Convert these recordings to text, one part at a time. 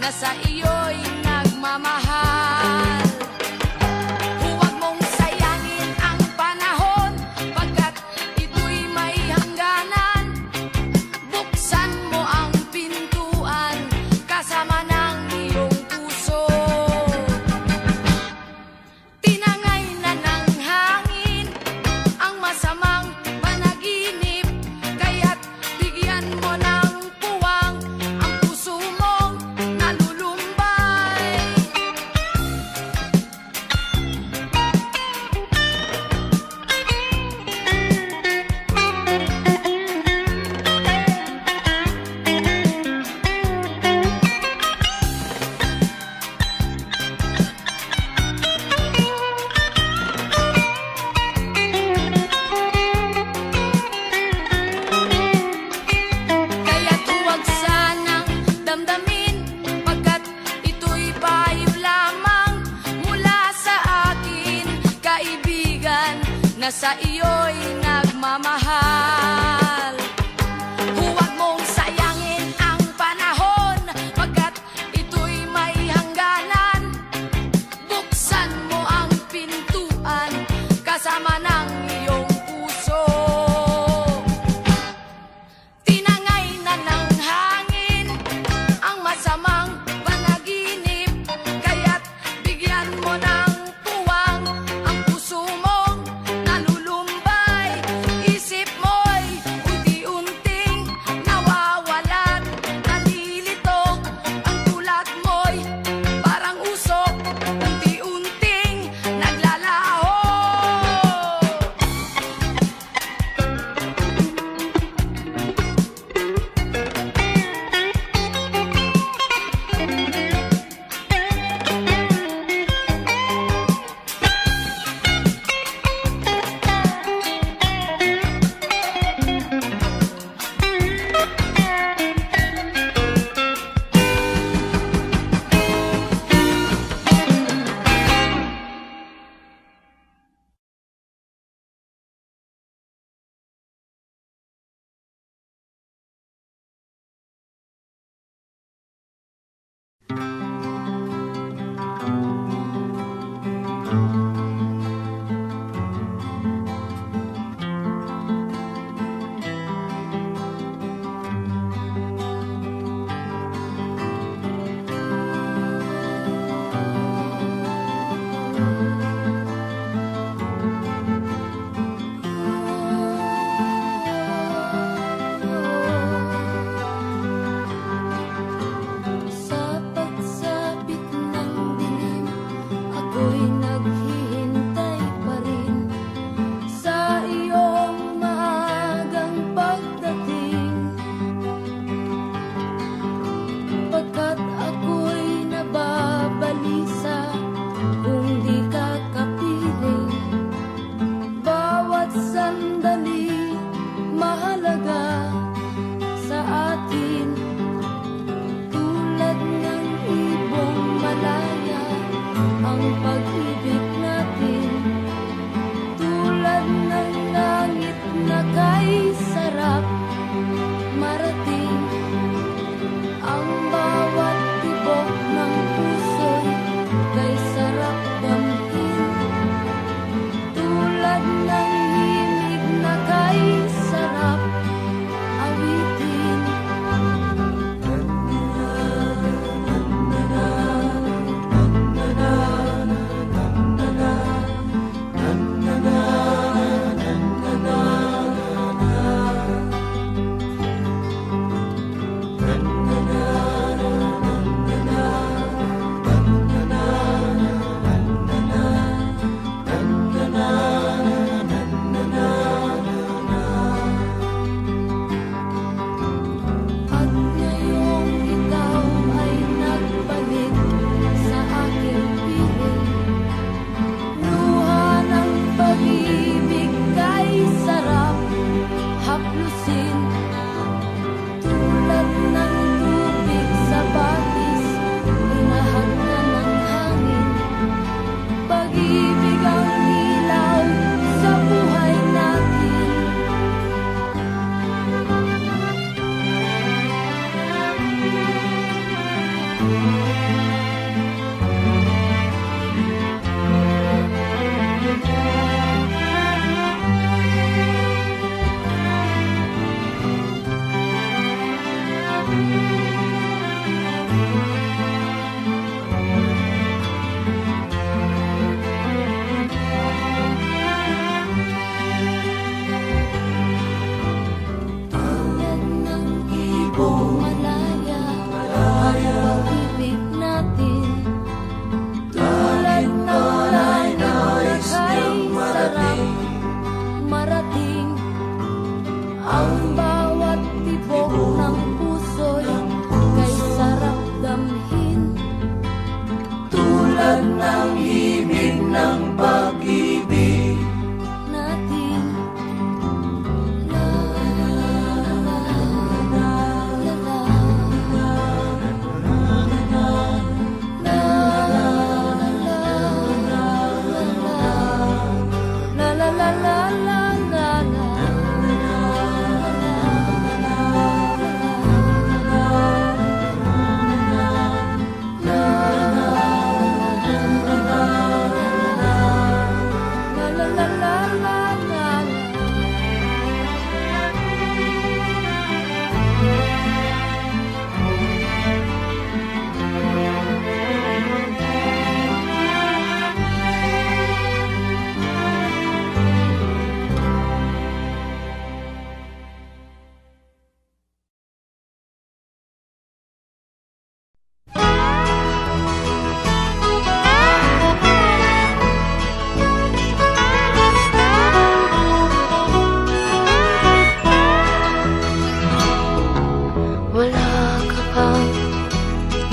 na sa iyo'y nagmamahal. Huwag mong sayangin ang panahon, pagkat ito'y may hangganan. Buksan mo ang pintuan kasama ng iyong puso. Tinangay na ng hangin ang masamang panaginip, kaya't bigyan mo ng puwang ang puso mong nalulumbay. Kaya't huwag sanang damdamin, pagkat ito'y payo lamang mula sa akin, kaibigan na sa iyo'y nagmamahal. Huwag mong sayangin ang panahon, pagkat ito'y may hangganan. Buksan mo ang pintuan kasama ng iyong puso. Tinangay na ng hangin ang masamang panaginip, kaya't bigyan mo ng puwang ang puso mong nalulumbay.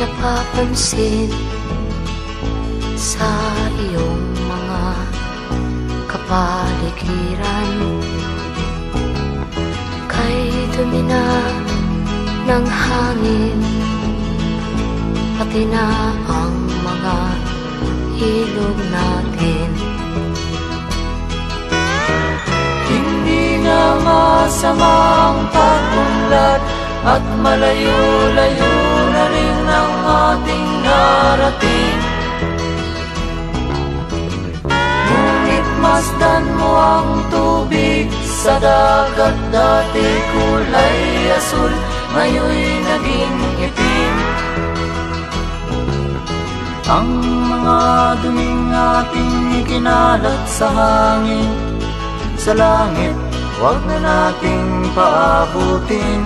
napapansin sa iyong mga kapaligiran. Kay dumi na ng hangin, pati na ang mga ilog natin. Hindi nga masama ang pag-unlad, at malayo-layo na rin ang ating narating. Ngunit masdan mo ang tubig sa dagat, dati kulay asul, ngayon'y naging itim. Ang mga duming ating ikinalat sa hangin, sa langit, huwag na nating paabutin.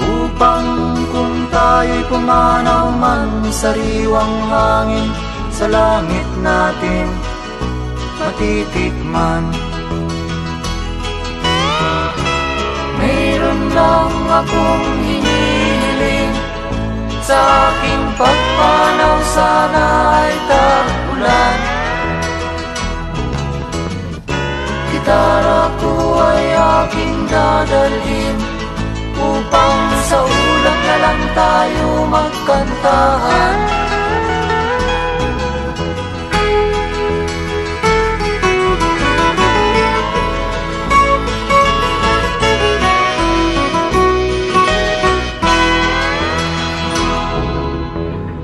Upang kung tayo'y pumanaw man sa sariwang hangin, sa langit natin matitikman. Mayroon lang akong hinihiling, sa aking pagpanaw sana ay tag-ulan. Gitara ko ay aking dadalhin, upang sa ulap na lang tayo magkantahan.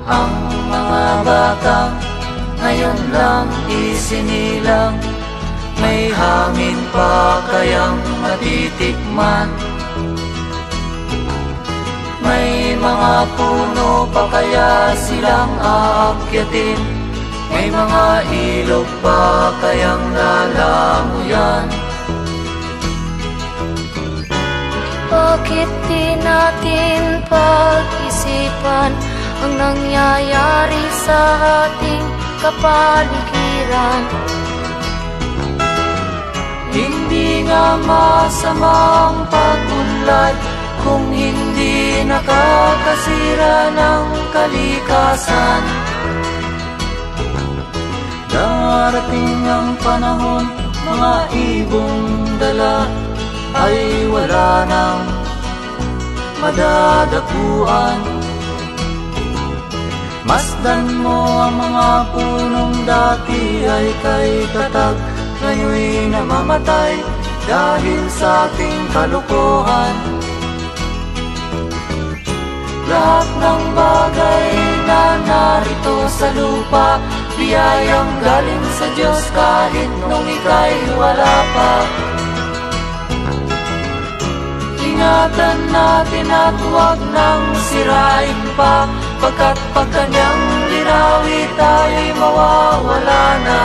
Ang mga batang ngayon lang isinilang, may hangin pa kayang matitikman. May mga puno pa kaya silang aakyatin, may mga ilog pa kayang lalamuyan. Bakit di natin pag-isipan ang nangyayari sa ating kapaligiran? Hindi nga masama ang pag-unlad, kung hindi nakakasira ng kalikasan. Darating ang panahon, mga ibong dala ay wala nang madadapuan. Masdan mo ang mga punong dati ay kay tatag, ngayon'y namamatay dahil sa ating kalokohan. Lahat ng bagay na narito sa lupa, biyayang galing sa Diyos kahit nung ika'y wala pa. Ingatan natin at huwag nang sirain pa, pagkat pag kanyang linawi tayo'y mawawala na.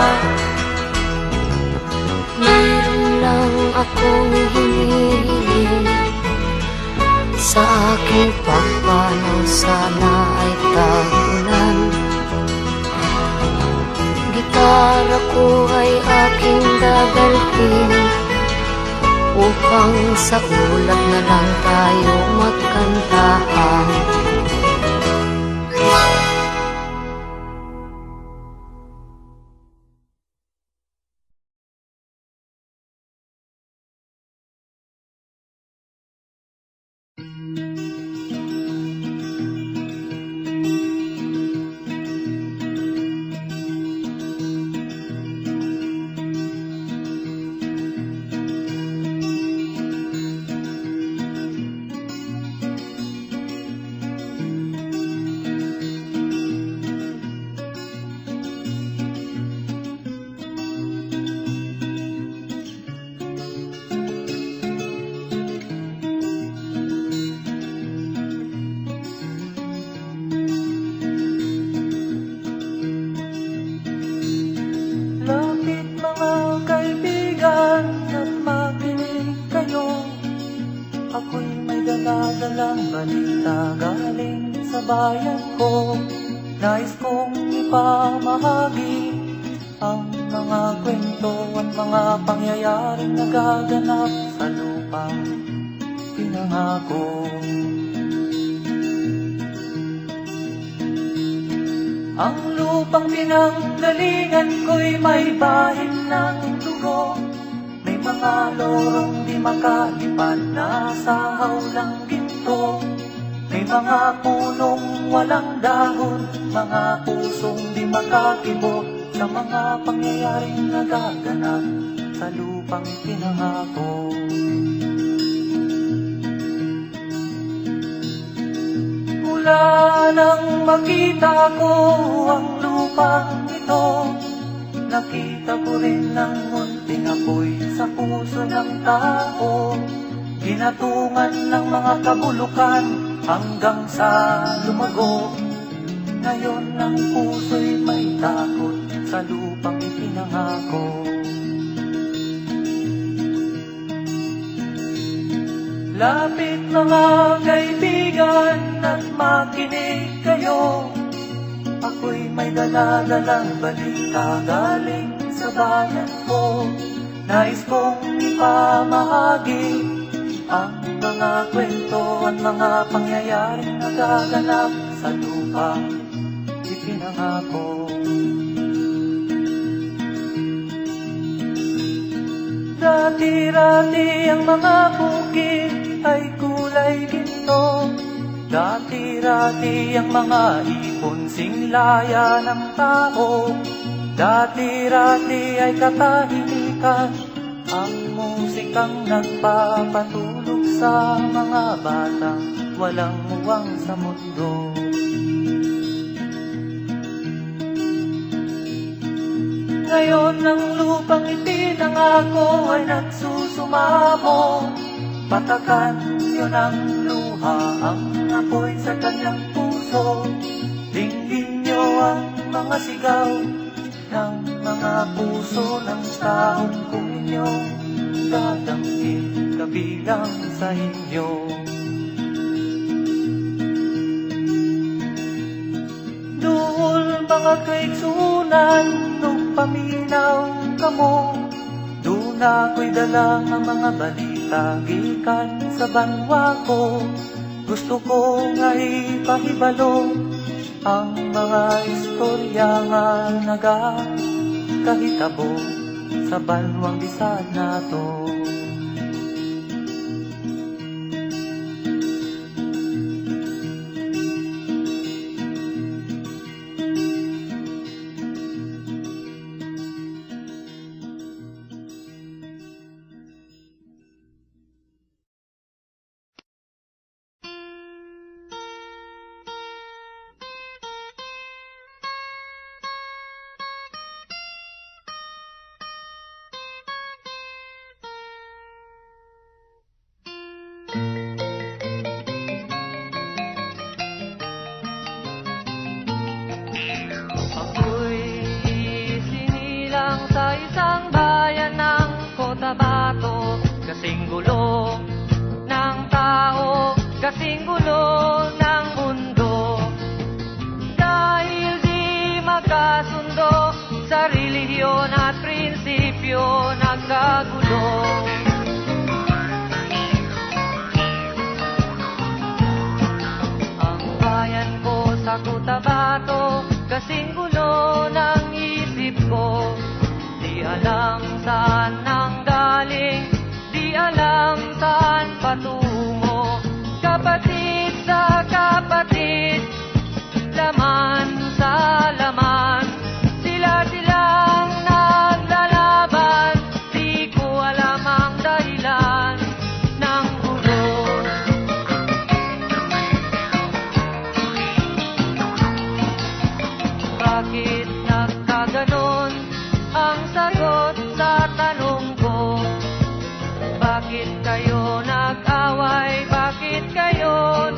Mayroon lang akong hinihiling, sa aking pagpanaw sana ay tag-ulan. Gitara ko ay aking dadalhin, upang sa ulap na lang tayo magkantahan. Daladalang balita galing sa bayan ko, nais kong ipamahagi ang mga kwento at mga pangyayaring nagaganap sa lupang pinangako. Ang lupang pinanggalingan ko'y may bahid ng dugo. May mga lorong di makalipad na sa hawlang ginto. May mga punong walang dahon, mga pusong di makakibo sa mga pangyayaring nagaganap sa lupang itinangako. Mula nang makita ko ang lupang ito, nakita ko rin ang munting apoy sa puso ng tao. Ginatungan ng mga kabulukan hanggang sa lumago. Ngayon ang puso'y may takot sa lupang itinangako. Lapit mga kaibigan at makinig kayo. Ako'y may dala-dalang balita galing sa bayan ko. Nais kong ipamahagi ang mga kwento at mga pangyayaring nagaganap sa lupang itinangako. Dati-rati ang mga bukid ay kulay ginto. Dati-rati ang mga ipon singlaya ng tao. Dati-rati ay katahimikan ang musikang nagpapatulog sa mga batang walang muwang sa mundo. Ngayon ang lupang itinangako ay nagsusumamo. Patakan yun ang luha, ang apoy sa kanyang puso. Dinggin nyo ang mga sigaw ng mga puso ng taong kung inyong dadamhin kabilang sa inyo. Duhol mga kaigsunan, nung paminaw kamo, doon ako'y dala ang mga balita gikan sa banwa ko. Gusto ko nga ipahibalo ang mga istorya nga nagakahitabo sa banwang bisan nato. Kasing gulo ng tao, kasing gulo ng mundo. Dahil di magkasundo sa relihiyon at prinsipyo, nagkagulo. Ang bayan ko sa Cotabato, kasing gulo ng isip ko. Di alam saan nang galing, di alam saan patungo. Kapatid sa kapatid, laman sa laman, sila-silang naglalaban. Di ko alam ang dahilan ng gulo. Bakit nagkaganon ang sagot sa tanong ko? Bakit kayo nag-away? Bakit kayo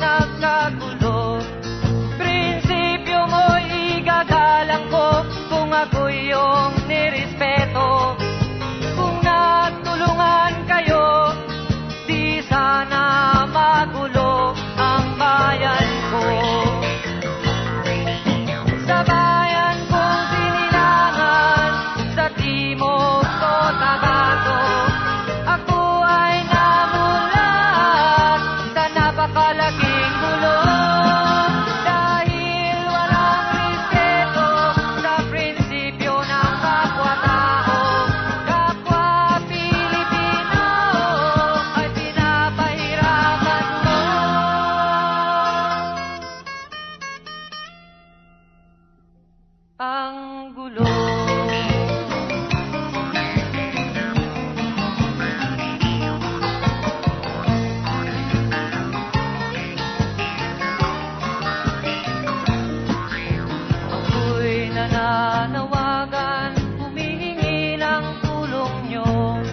nananawagan, humihingi ng tulong nyo.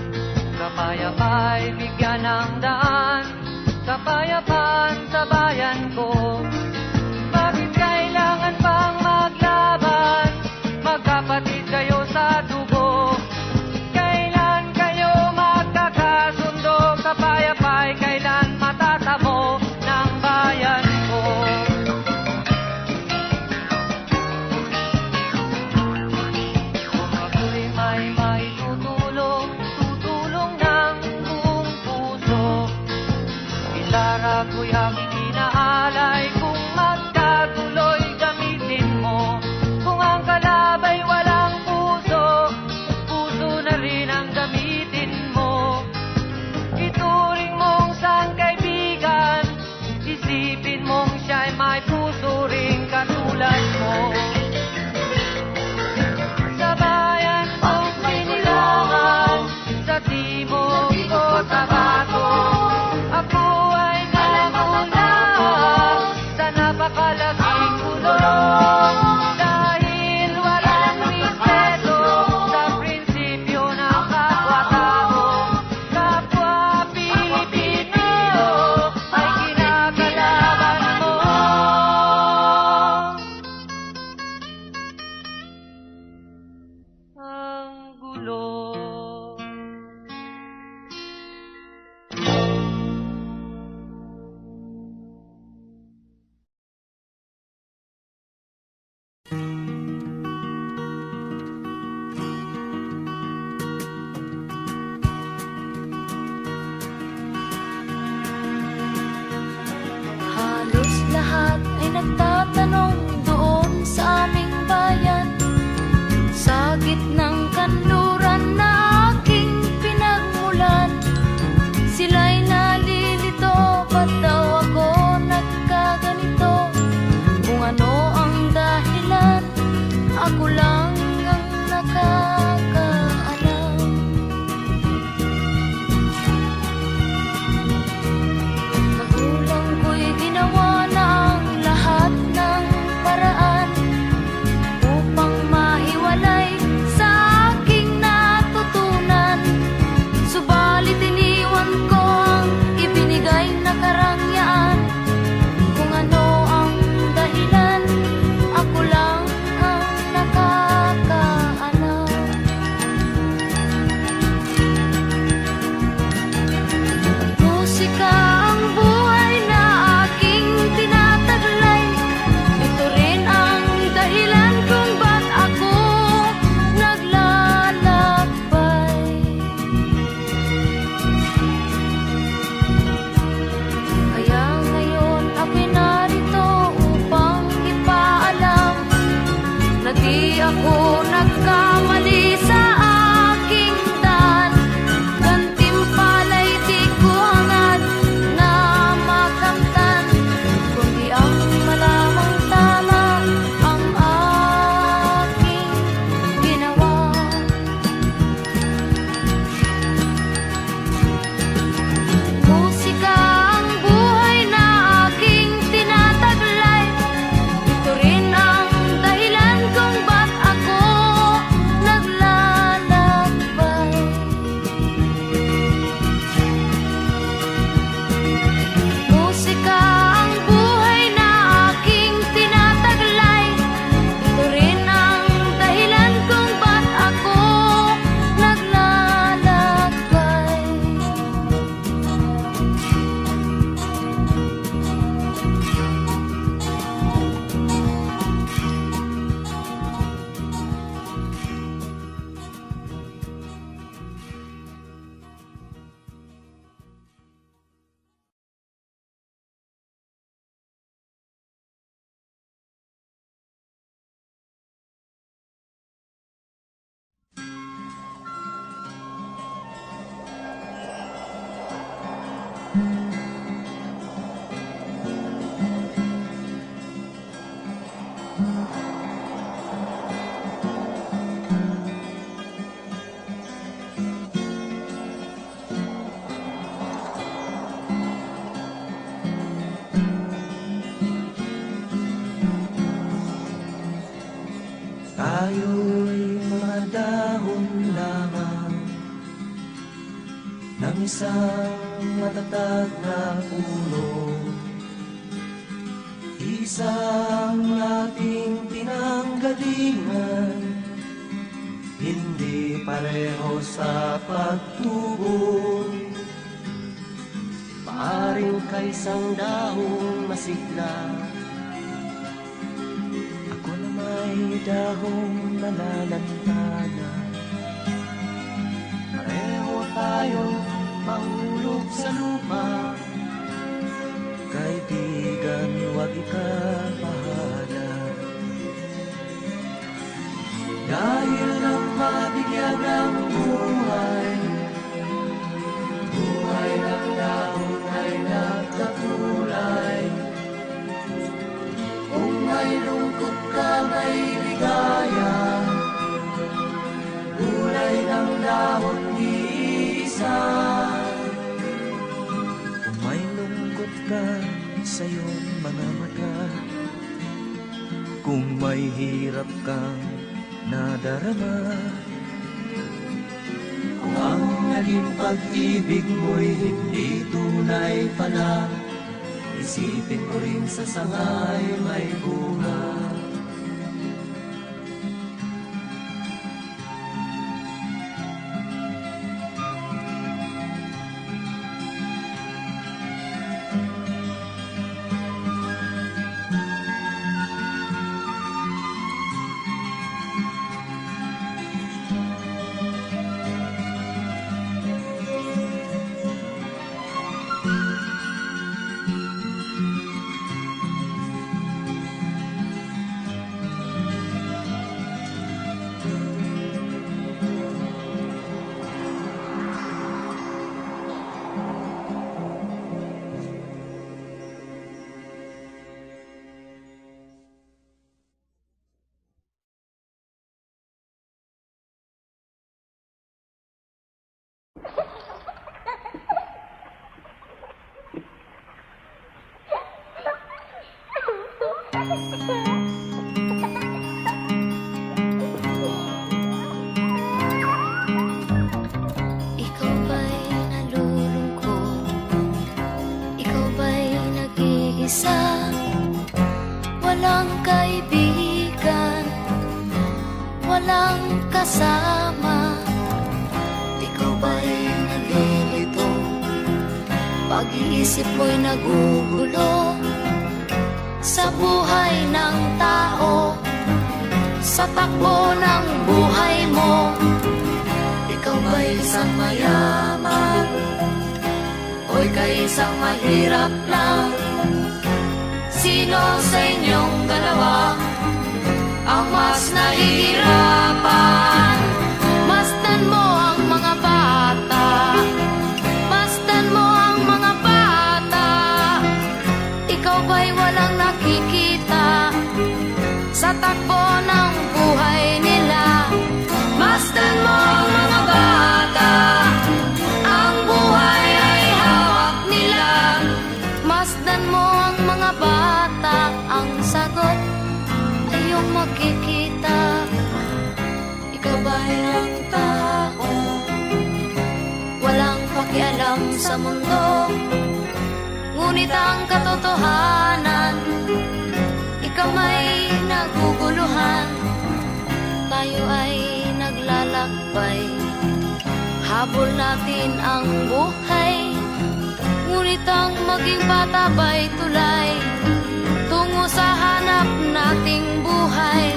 Kapayapa'y bigyan ng daan, kapayapaan sa bayan ko. Bakit kailangan pang maglaban? Magkapatid kayo sa dugo. Kailan kayo magkakasundo? Kapayapa'y kailan matatamo ng bayan ko? Kung ako'y may maitutulong, tutulong ng buong puso. Gitara ko'y aking inaalay, kung magkatuloy gamitin mo. Kung ang kalabay walang puso, puso na rin ang gamitin mo. Ituring mong sang kaibigan, isipin mong siya'y may puso ring katulad mo. Sa bayan kong sinilangan, sa timog ko Tabato, ako ay namulat sa napakalaking kulong. Dahil walang respeto sa prinsipyo ng kapwa-tao, kapwa Pilipino ay kinakalaban mo. Tayo'y mga dahon lamang ng isang matatag na puno, isang ating pinanggalingan, hindi pareho sa pagtubo. Maaring kaisang dahong masigla, ako na may dahong nalalantana. Pareho tayo mahulog sa lupa, kaibigan, huwag ikabahala. Dahil ang mabigyan ng buhay, buhay ng dahon ay nagkakulay. Kung may lungkot ka, may ligaya, kulay ng dahon iisa. Kung may lungkot ka sa iyong mga mata, kung may hirap kang nadarama, kung ang naging pag-ibig mo'y hindi tunay pala, isipin mo rin sa sangay may bunga. Ikaw ba'y nalulungkot? Ikaw ba'y nag-iisa? Walang kaibigan, walang kasama. Ikaw ba'y nalilito? Pag-iisip mo'y nagugulo sa buhay ng tao, sa takbo ng buhay mo. Ikaw ba'y isang mayaman o ika'y isang mahirap lang? Sino sa inyong dalawa ang mas nahihirapan? Masdan mo ang mga bata, masdan mo ang mga bata. Ikaw ba'y walang nakikita sa takbo ng buhay nila? Masdan mo ang mga bata, ang buhay ay hawak nila. Masdan mo ang mga bata, ang sagot ay iyong makikita. Ikaw ba'y ang tao, walang pakialam sa mundo, ngunit ang katotohanan, ikaw may naguguluhan. Tayo ay naglalakbay, habol natin ang buhay, ngunit ang maging bata ba'y tulay tungo sa hanap nating buhay.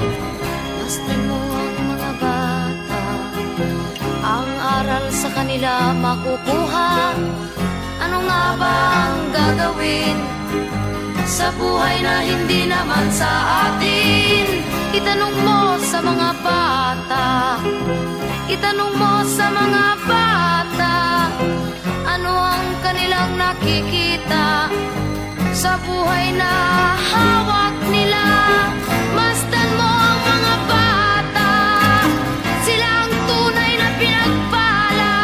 Masdan mo ang mga bata, ang aral sa kanila makukuha. Ano nga ba ang gagawin sa buhay na hindi naman sa atin? Itanong mo sa mga bata, itanong mo sa mga bata, ano ang kanilang nakikita sa buhay na hawak nila. Masdan mo ang mga bata, sila ang tunay na pinagpala,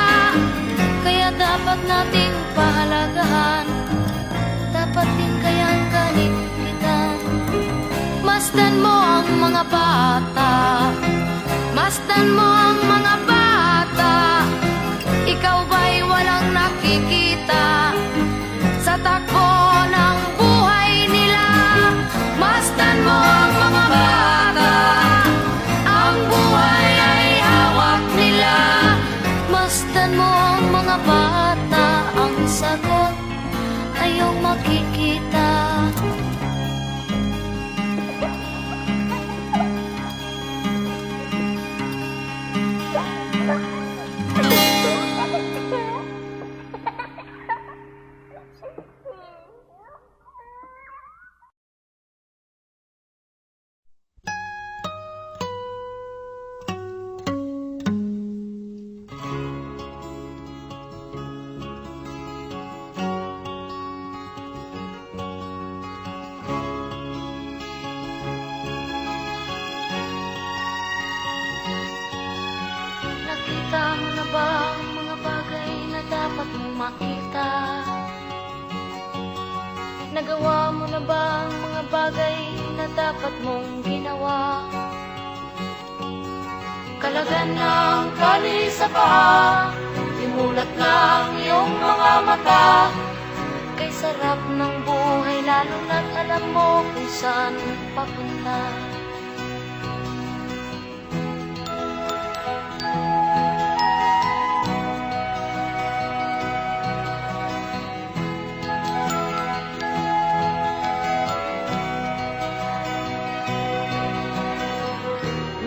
kaya dapat nating pahalagahan, dapat din kayang kaligpitan. Masdan mo ang mga bata, masdan mo ang mga bata. Ikaw ba'y walang nakikita sa takbo ng buhay nila? Masdan mo ang mga bata, ang buhay ay hawak nila. Masdan mo ang mga bata, ang sagot ay iyong makikita. Nakita mo na ba ang mga bagay na dapat mong makita? Nagawa mo na ba ang mga bagay na dapat mong ginawa? Kalagan ng tali sa paa, imulat ng iyong mga mata. Kay sarap ng buhay, lalo na't alam mo kung saan papunta.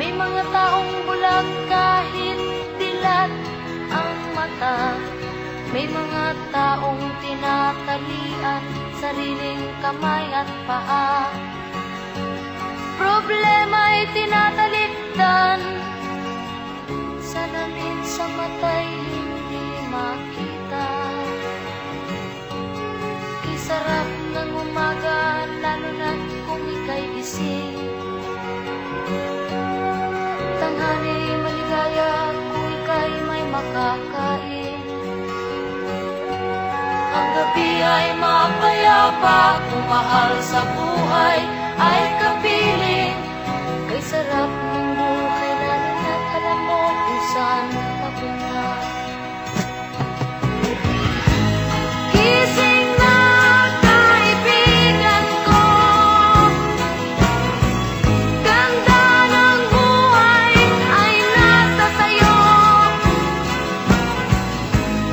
May mga taong bulag kahit dilat ang mata. May mga taong tinatalian sariling kamay at paa. Problema'y tinatalikdan, salamin sa mata'y hindi makita. Kay sarap ng umaga, lalo na kung ika'y gising. Tanghali maligaya kung ika'y may makakain. Ang gabi ay mapayapa kung mahal sa buhay ay kapiling. Kay sarap ng buhay, lalo na't alam mo kung saan papunta. Gising na kaibigan ko, ganda ng buhay ay natatayo.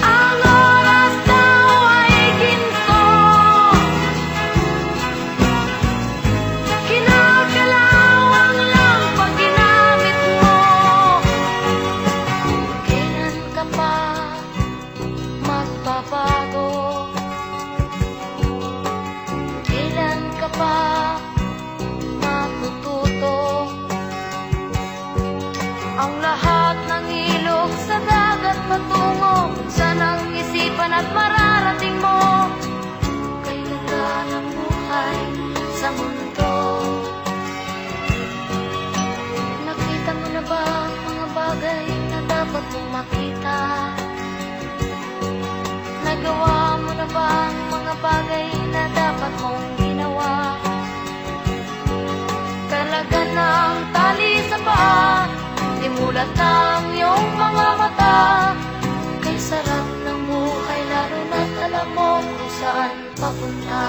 Ang oras daw ay ginto, kinakalawang lang pag ginamit mo. Kailan ka pa magbabago? Kailan ka pa matututo? Ang lahat ng ilog sa dagat patungo saan ang isipan at mararating mo. Kay ganda ng buhay sa mundo. Nakita mo na ba ang mga bagay na dapat mong makita? Nagawa mo na ba ang mga bagay na dapat mong ginawa? Kalagan ng tali sa paa, imulat ng iyong mga mata. Kay sarap ng buhay, lalo na't alam mo kung saan papunta.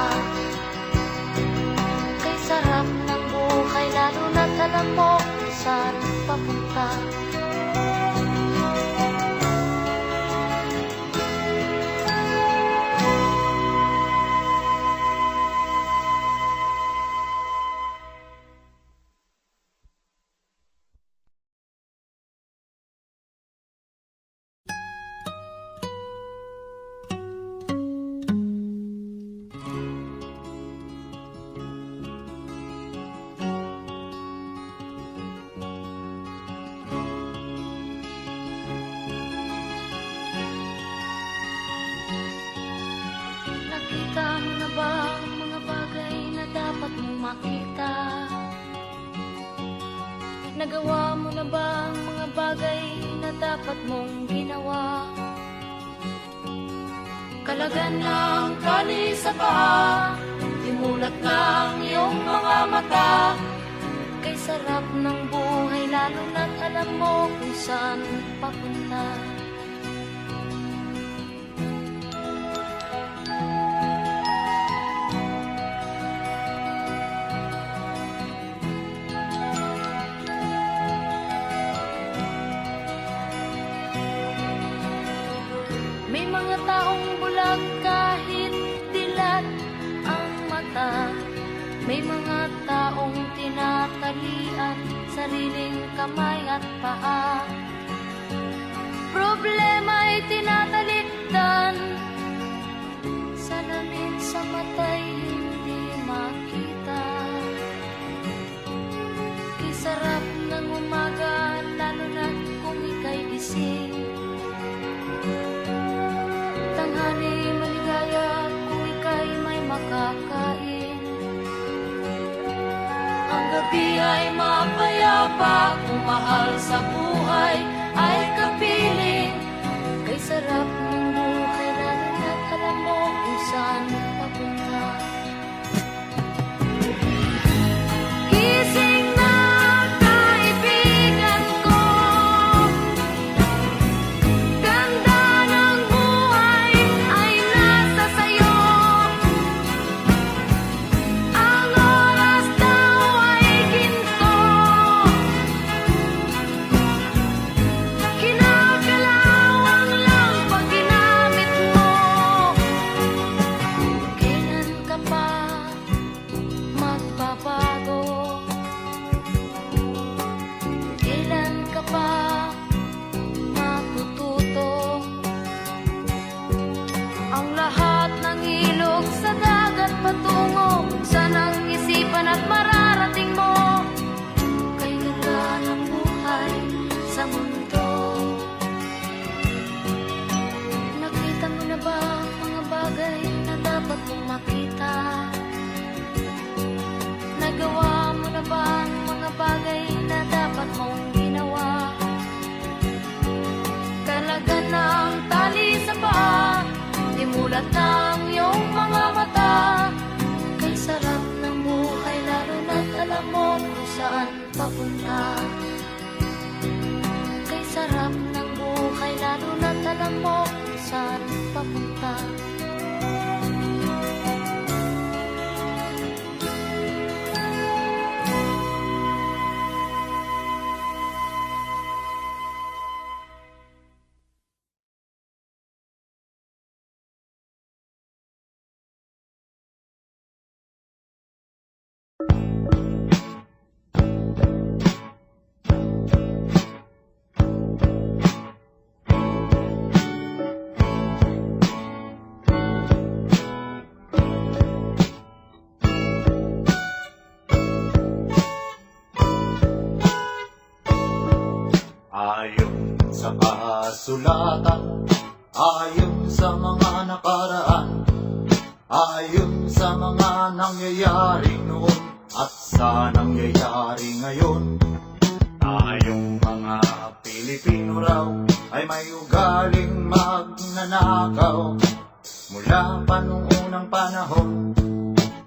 Kay sarap ng buhay, lalo na't alam mo kung saan papunta. Nakita mo na ba ang mga bagay na dapat mong makita? Nagawa mo na ba ang mga bagay na dapat mong ginawa? Kalagan ng tali sa paa, imulat ng iyong mga mata. Kay sarap ng buhay, lalo na't alam mo kung saan papunta. May mga taong bulag kahit dilat ang mata. May mga taong tinatalian sariling kamay at paa. Problema'y tinatalikdan, salamin sa mata'y hindi makita. Kisarap ng umaga, lalo na kung ika'y gising. Tanghali maligaya kung ika'y may makakain. Ang gabi ay mapayapa kung mahal sa buhay ay kapiling. Kay sarap ng buhay, lalo na't alam mo kung saan papunta. Gising na kaibigan ko, ganda ng buhay ay nasa sayo. Ang oras daw ay ginto, kinakalawang lang pag ginamit mo. Kailan ka pa magbabago? Kailan ka pa matututo? Ang lahat ng ilog sa dagat patungo, saan ang isipan at mararating mo? Kay ganda ng buhay sa mundo. Nakita mo na ba ang mga bagay na dapat mong makita? Nagawa mo na ba ang mga bagay na dapat mong ginawa? Talaga ng tali sa paa, imulat ng iyong mga mata. Kay sarap ng buhay, lalo na't alam mo kung saan papunta. Kay sarap ng buhay, lalo na't alam mo kung saan papunta. Ayon sa kasulatan, ayon sa mga nakaraan, ayon sa mga nangyayari noon at sa nangyayari ngayon, tayong mga Pilipino raw ay may ugaling magnanakaw. Mula pa nung unang panahon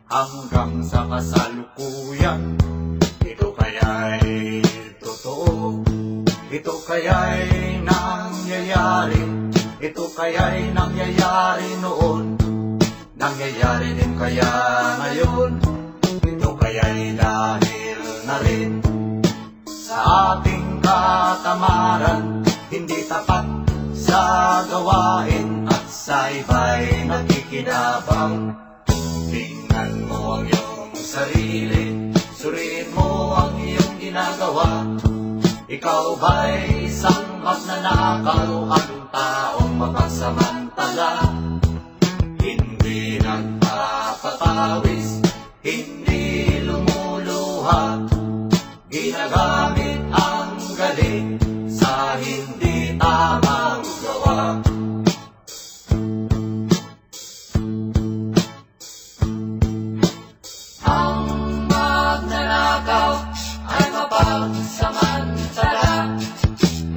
hanggang sa kasalukuyan, ito kaya'y totoo. Ito kaya'y nangyayari, ito kaya'y nangyayari noon, nangyayari din kaya ngayon. Ito kaya'y dahil na rin sa ating katamaran, hindi tapat sa gawain at sa iba'y nakikinabang. Tingnan mo ang iyong sarili, suriin mo ang iyong ginagawa. Ikaw ba'y isang magnanakaw at taong mapagsamantala? Hindi nagpapapawis, hindi lumuluha, ginagamit ang galing sa hindi tamang gawa. Ang magnanakaw ay mapagsamantala,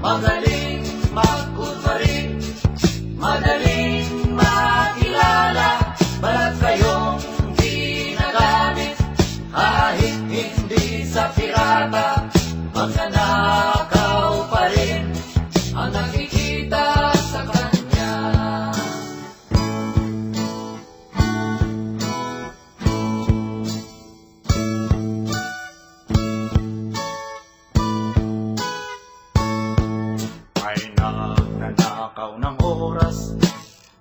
magaling magkunwari, madaling makilala, balat kayong ginagamit kahit hindi sa pirata. pirata, magnanakaw pa rin ang nakikita sa kanya. May nagnanakaw ng oras,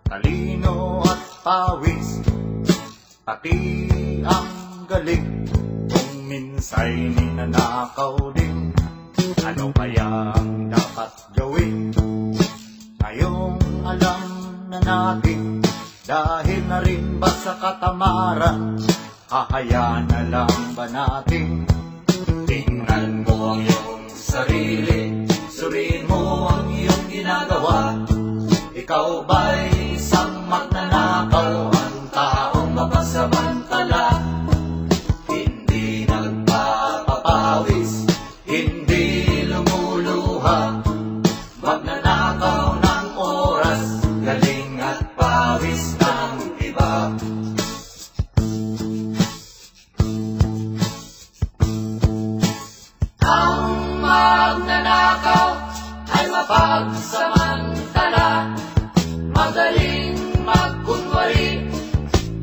talino at pawis, pati ang galing, kung minsa'y ninanakaw din. Ano kayang dapat gawin? Ngayong alam na natin, dahil na rin ba sa katamaran, hahayaan na lang ba natin? Tingnan mo ang iyong sarili, suriin mo ang iyong ginagawa. Ikaw ba'y isang magnanakaw, ang taong mapasamantala? Hindi nagpapapawis, hindi lumuluha, magnanakaw ng oras, galing at pawis ng iba. Ang magnanakaw ay mapagsamantala, madaling magkunwari,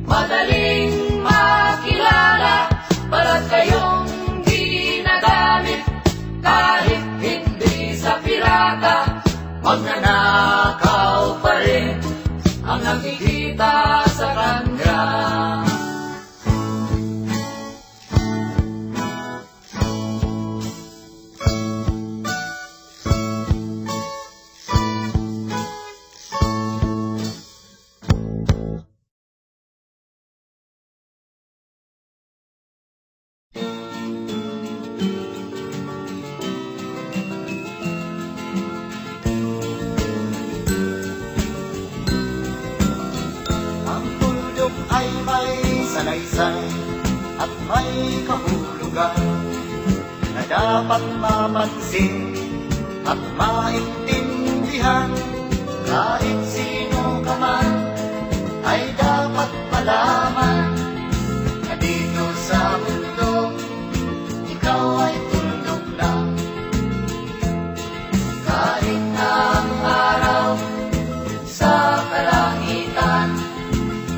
madaling makilala, balat kayong ginagamit kahit hindi sa pirata, magnanakaw pa rin ang nakikita sa kanya. Ang tuldok ay may salaysay at may kahulugan na dapat mapansin at maintindihan. Kahit sino ka man ay dapat malaman na dito sa mundo ikaw ay tuldok lang. Kahit na ang araw sa kalangitan,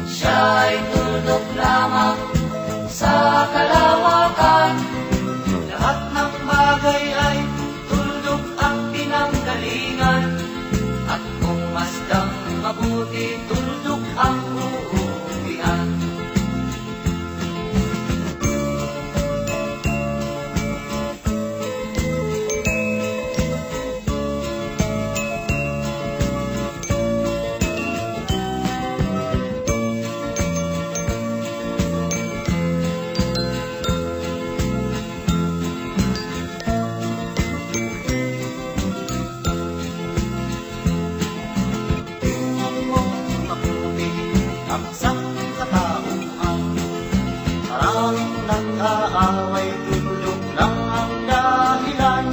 siya ay tuldok lamang sa kalawakan. Lahat ng bagay ay tuldok ang pinanggalingan, at kung masdang mabuti, tuldok ang uuwian. Tingnan mo mabuti ang sangkatauhan. Maraming nag-aaway, tuldok lang ang dahilan.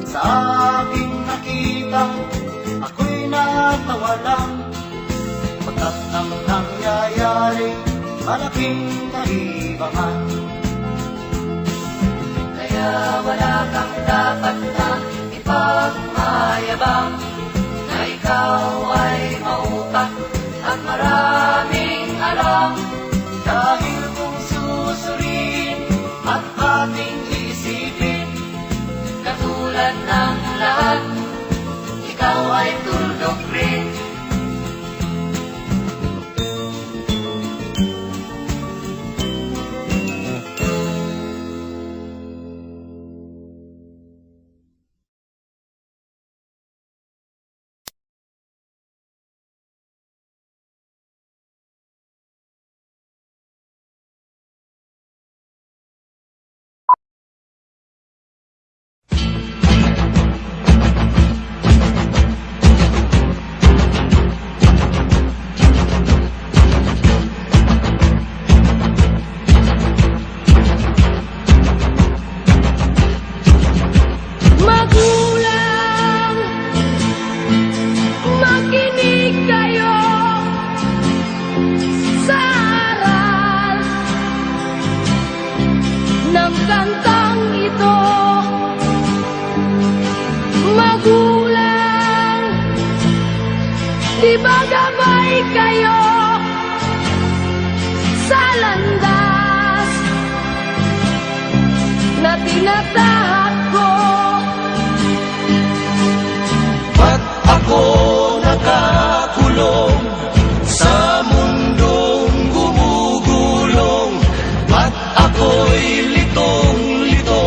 Sa aking nakita, ako'y natawa lang. Pagkat ang nangyayari, malaking kaibahan. Kaya wala kang dapat na ipagmayabang, na ikaw ay mautak at maraming alam. Dahil kung susuriin at ating isipin, katulad ng lahat, ikaw ay tuldok rin. ng kantang ito. Magulang, di ba gabay kayo sa landas na tinatahak ko? Ba't ako nakakulong sa mundong gumugulong? Ba't ako'y litong-lito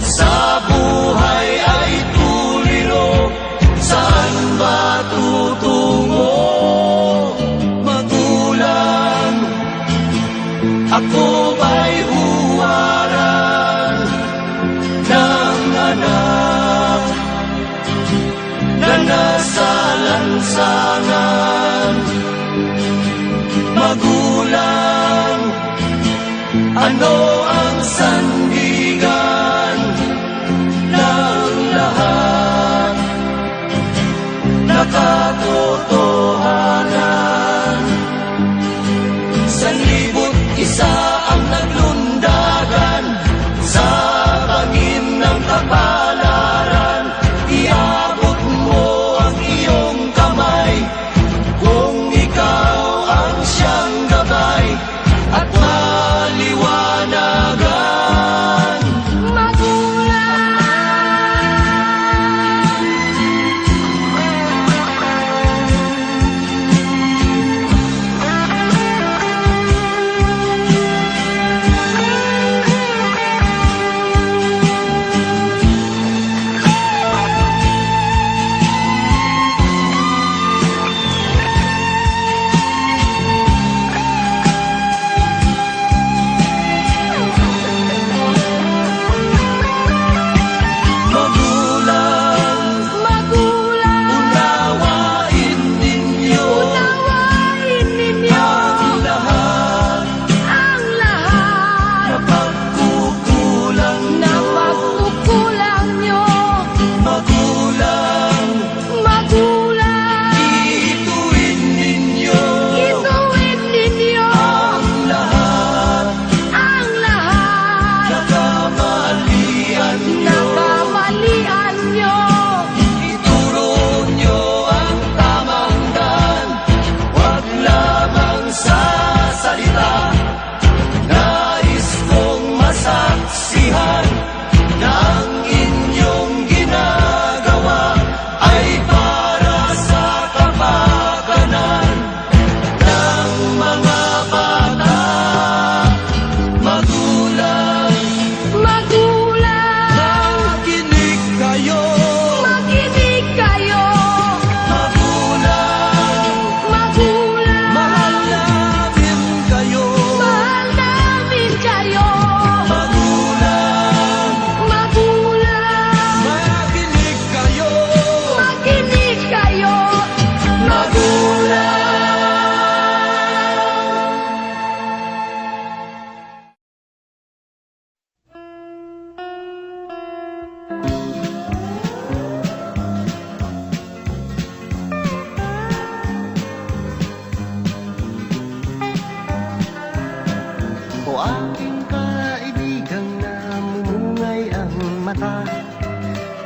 sa buhay ay tuliro? Saan ba tutungo? Magulang, ako ba'y huwaran ng anak na nasa lansangan? Magulang, ano ang sandigan ng lahat? Nakatotohanan, 1,001 ang naglundagan sa bangin ng kapalaran. Iabot mo ang iyong kamay kung ikaw ang siyang gabay at maliwanagan.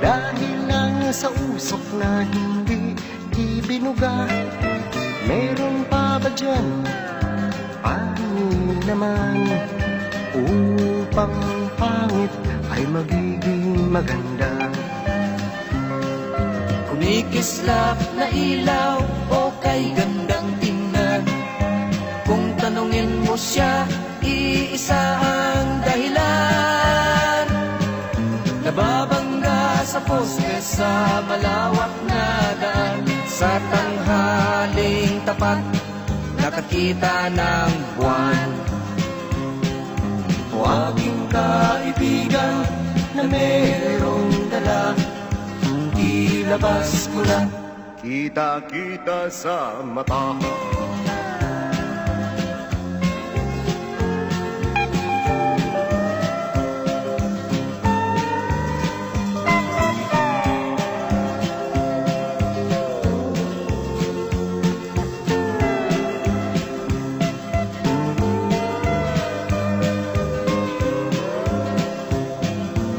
Dahil lang sa usok na hindi ibinuga, meron pa ba dyan panin naman upang pangit ay magiging maganda? Kumikislap na ilaw o kay gandang tingnan, kung tanungin mo siya, iisa ang dahilan. Nababangga sa poste sa malawak na daan, sa tanghaling tapat nakakita ng buwan. O aking kaibigan na merong dala, ilabas mo na, kita-kita sa mata.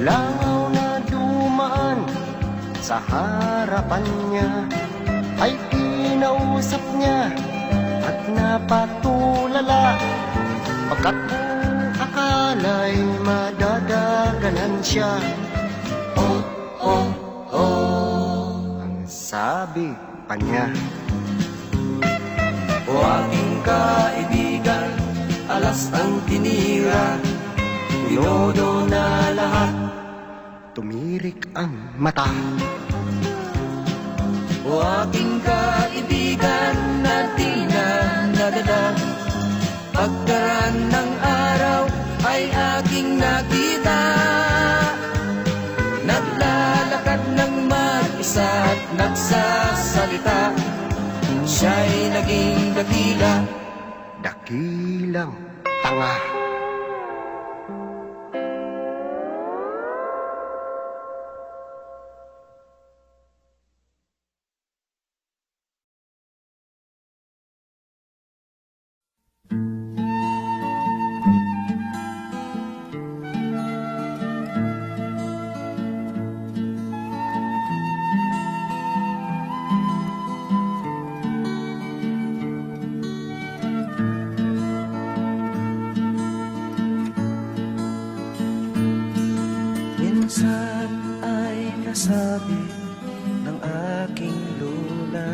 langaw na dumaan sa harapan niya ay kinausap niya at napatulala, pagkat akala'y madadaganan siya. Oh, oh, oh, ang sabi pa niya. O aking kaibigan, alas ang tinira, tinodo na lahat, tumirik ang mata. o aking kaibigan na di na nadala, pagkaraan ng araw ay aking nakita, naglalakad ng mag-isa at nagsasalita, siya'y naging dakila, Dakilang tanga. minsan ay nasabi ng aking lola,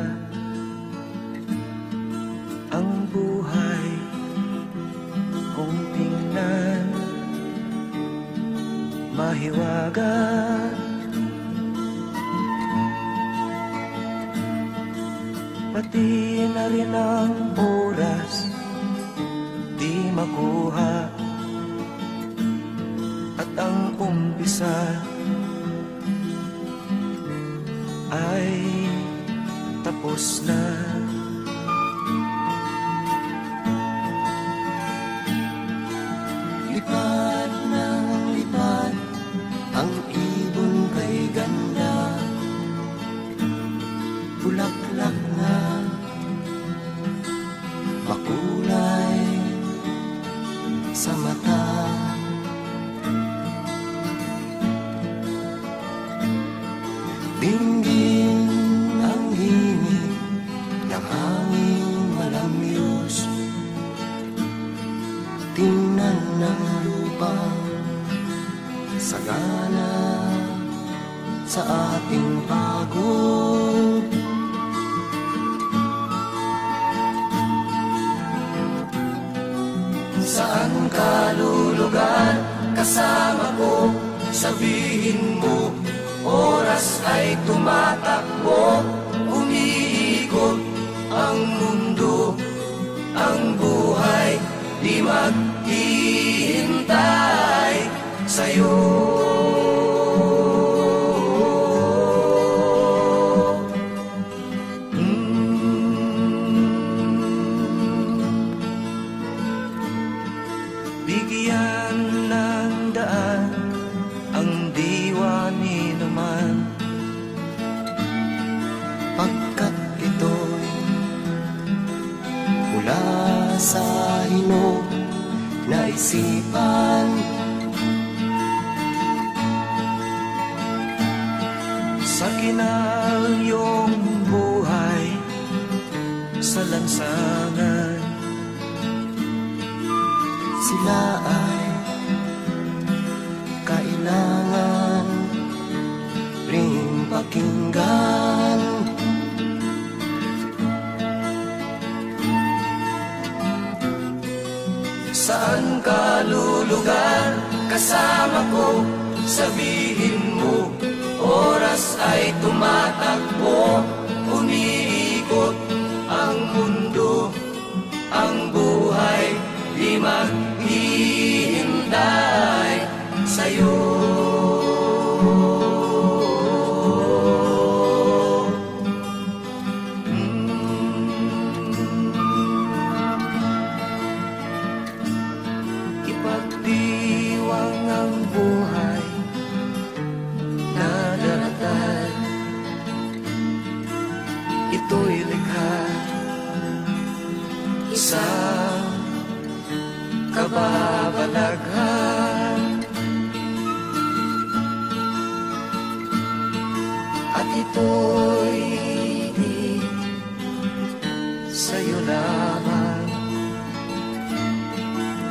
ang buhay kung tingnan mahiwaga, pati na rin ang oras di makuha, at ang umpisa ay tapos na. Lipad ng lipad ang ibon kay ganda, bulaklak na makulay sa mata. Dinggin ang hingin ng hangin malamyos, tingnan ng lupa sagana sa ating pagod. Saan ka lulugar kasama ko? Sabihin mo, oras ay tumatakbo, umiikot ang mundo, ang buhay di maghihintay sa'yo. Bigyan ng daan ang diwa ni naman, Pagkat ito'y mula sa hinog na isipan, sa kinalyong buhay sa lansangan, sila ay kailangan ring pakinggan. Saan ka lulugar kasama ko? Sabihin mo, oras ay tumatakbo, umiikot ang mundo, ang buhay di maghihintay sa'yo. Ipagdiwang ang buhay na daratan, ito'y likha isang kababalaghan. ako'y di sa'yo lamang,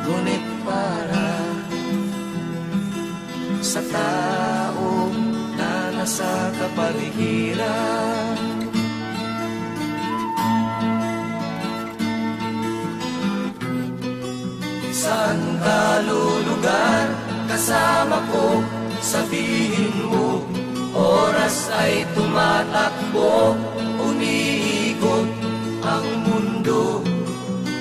ngunit para sa taong na nasa kapaligiran. Saan ka lulugar kasama ko? Sabihin mo, oras ay tumatakbo, umiikot ang mundo,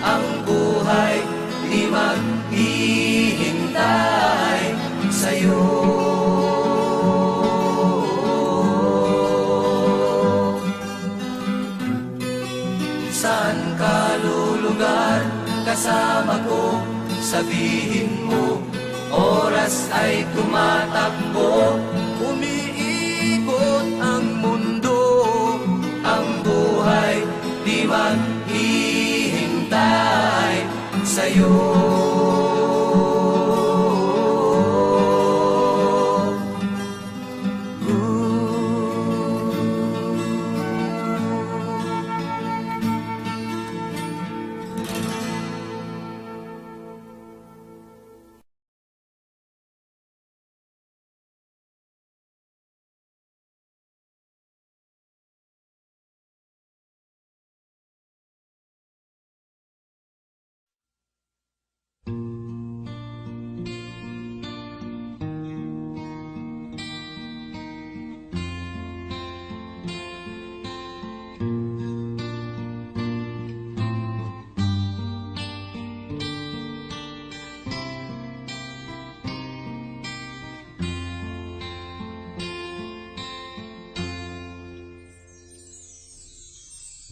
ang buhay di maghihintay sa'yo. Saan ka lulugar kasama ko? Sabihin mo, oras ay tumatakbo, umiikot ang mundo, ang buhay di maghihintay sa'yo.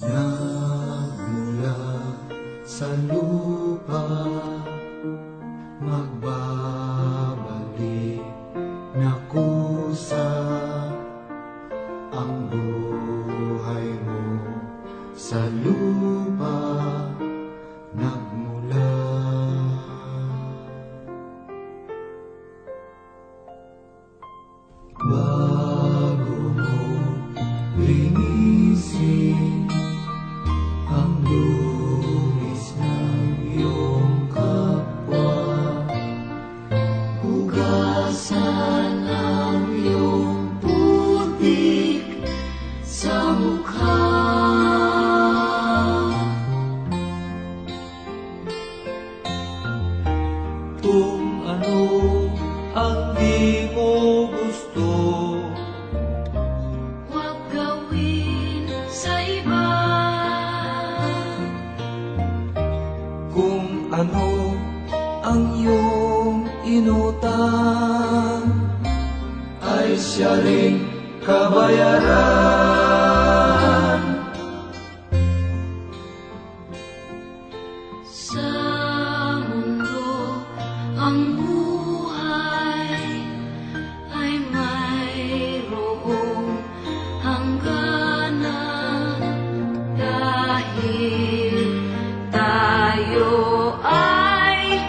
Nagmula sa lupa, magbabalik na kusa ang buhay mo sa lupa. Nagmula bago mo linisin ang lumis ng iyong kapwa, hugasan ang iyong putik sa mukha. Kung ano ang di mo gusto, Huwag gawin sa iba. Kung ano ang iyong inutang, ay siya ring kabayaran. Sa mundo ang buhay ay mayroong hangganan, dahil tayo ay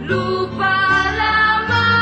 lupa lamang.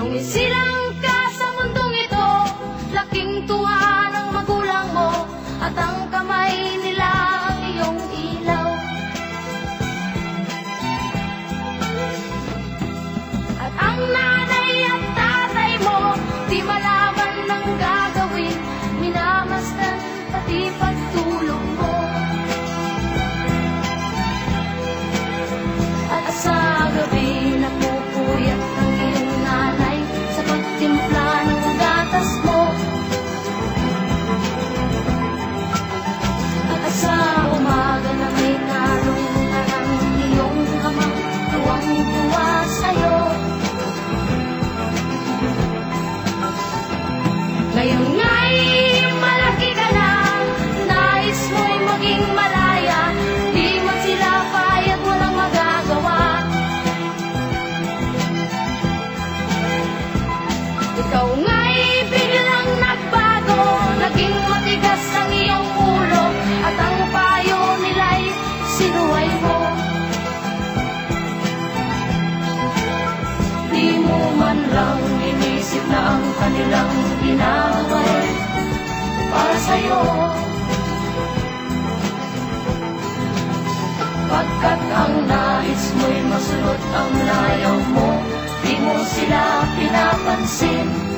Kung isilang ka sa mundong ito, laking tuwa ng magulang mo, at ang kamay nila ang iyong ilaw. At ang nanay at tatay mo, di malaman ng gagawin, minamasdan pati pagtulog mo. At sa gabi napupuyat ang iyong nanay sa pagtimpla ng gatas mo. At sa umaga na may nalungkutan ang iyong amang tuwang-tuwa sa'yo. Ngayon nga'y malaki ka na, nais mo'y maging malaya, di man sila payag walang magagawa. Ikaw nga'y biglang nagbago, naging matigas ang iyong ulo, at ang payo nila'y sinuway mo. Di mo man lang inisip na ang kanilang ginawa'y para sa'yo. Pagkat ang nais mo'y masunod ang layaw mo, di mo sila pinapansin.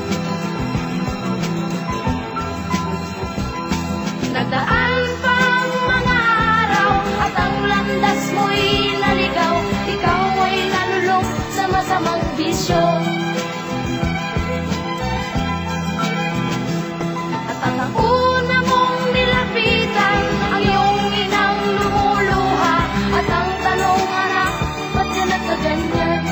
Nagdaan pa ang mga araw, at ang landas mo'y naligaw, ikaw ay nalulong sa masamang bisyo. At ang una mong nilapitan, ang iyong inang lumuluha, at ang tanong, anak, ba't ka nagkaganyan?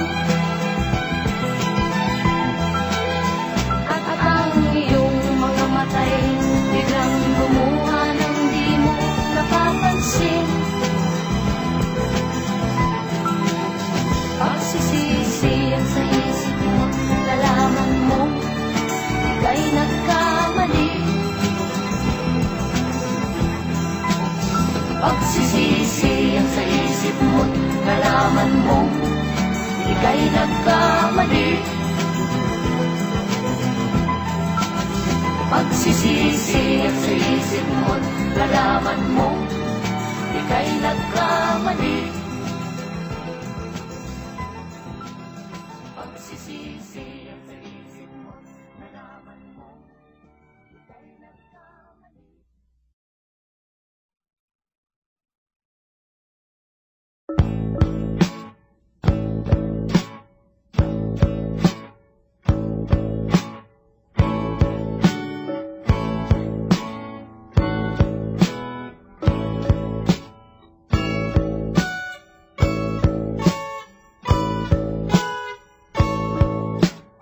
At ang iyong mga matay biglang lumuha nang di mo napapansin. Pagsisisi at sa isip mo, nalaman mo ika'y nagkamali. Pagsisisi at sa isip mo, nalaman mo ika'y nagkamali. Pagsisisi at sa isip mo, nalaman mo ika'y nagkamali. Pagsisisi at sa isip mo, nalaman mo ika'y nagkamali.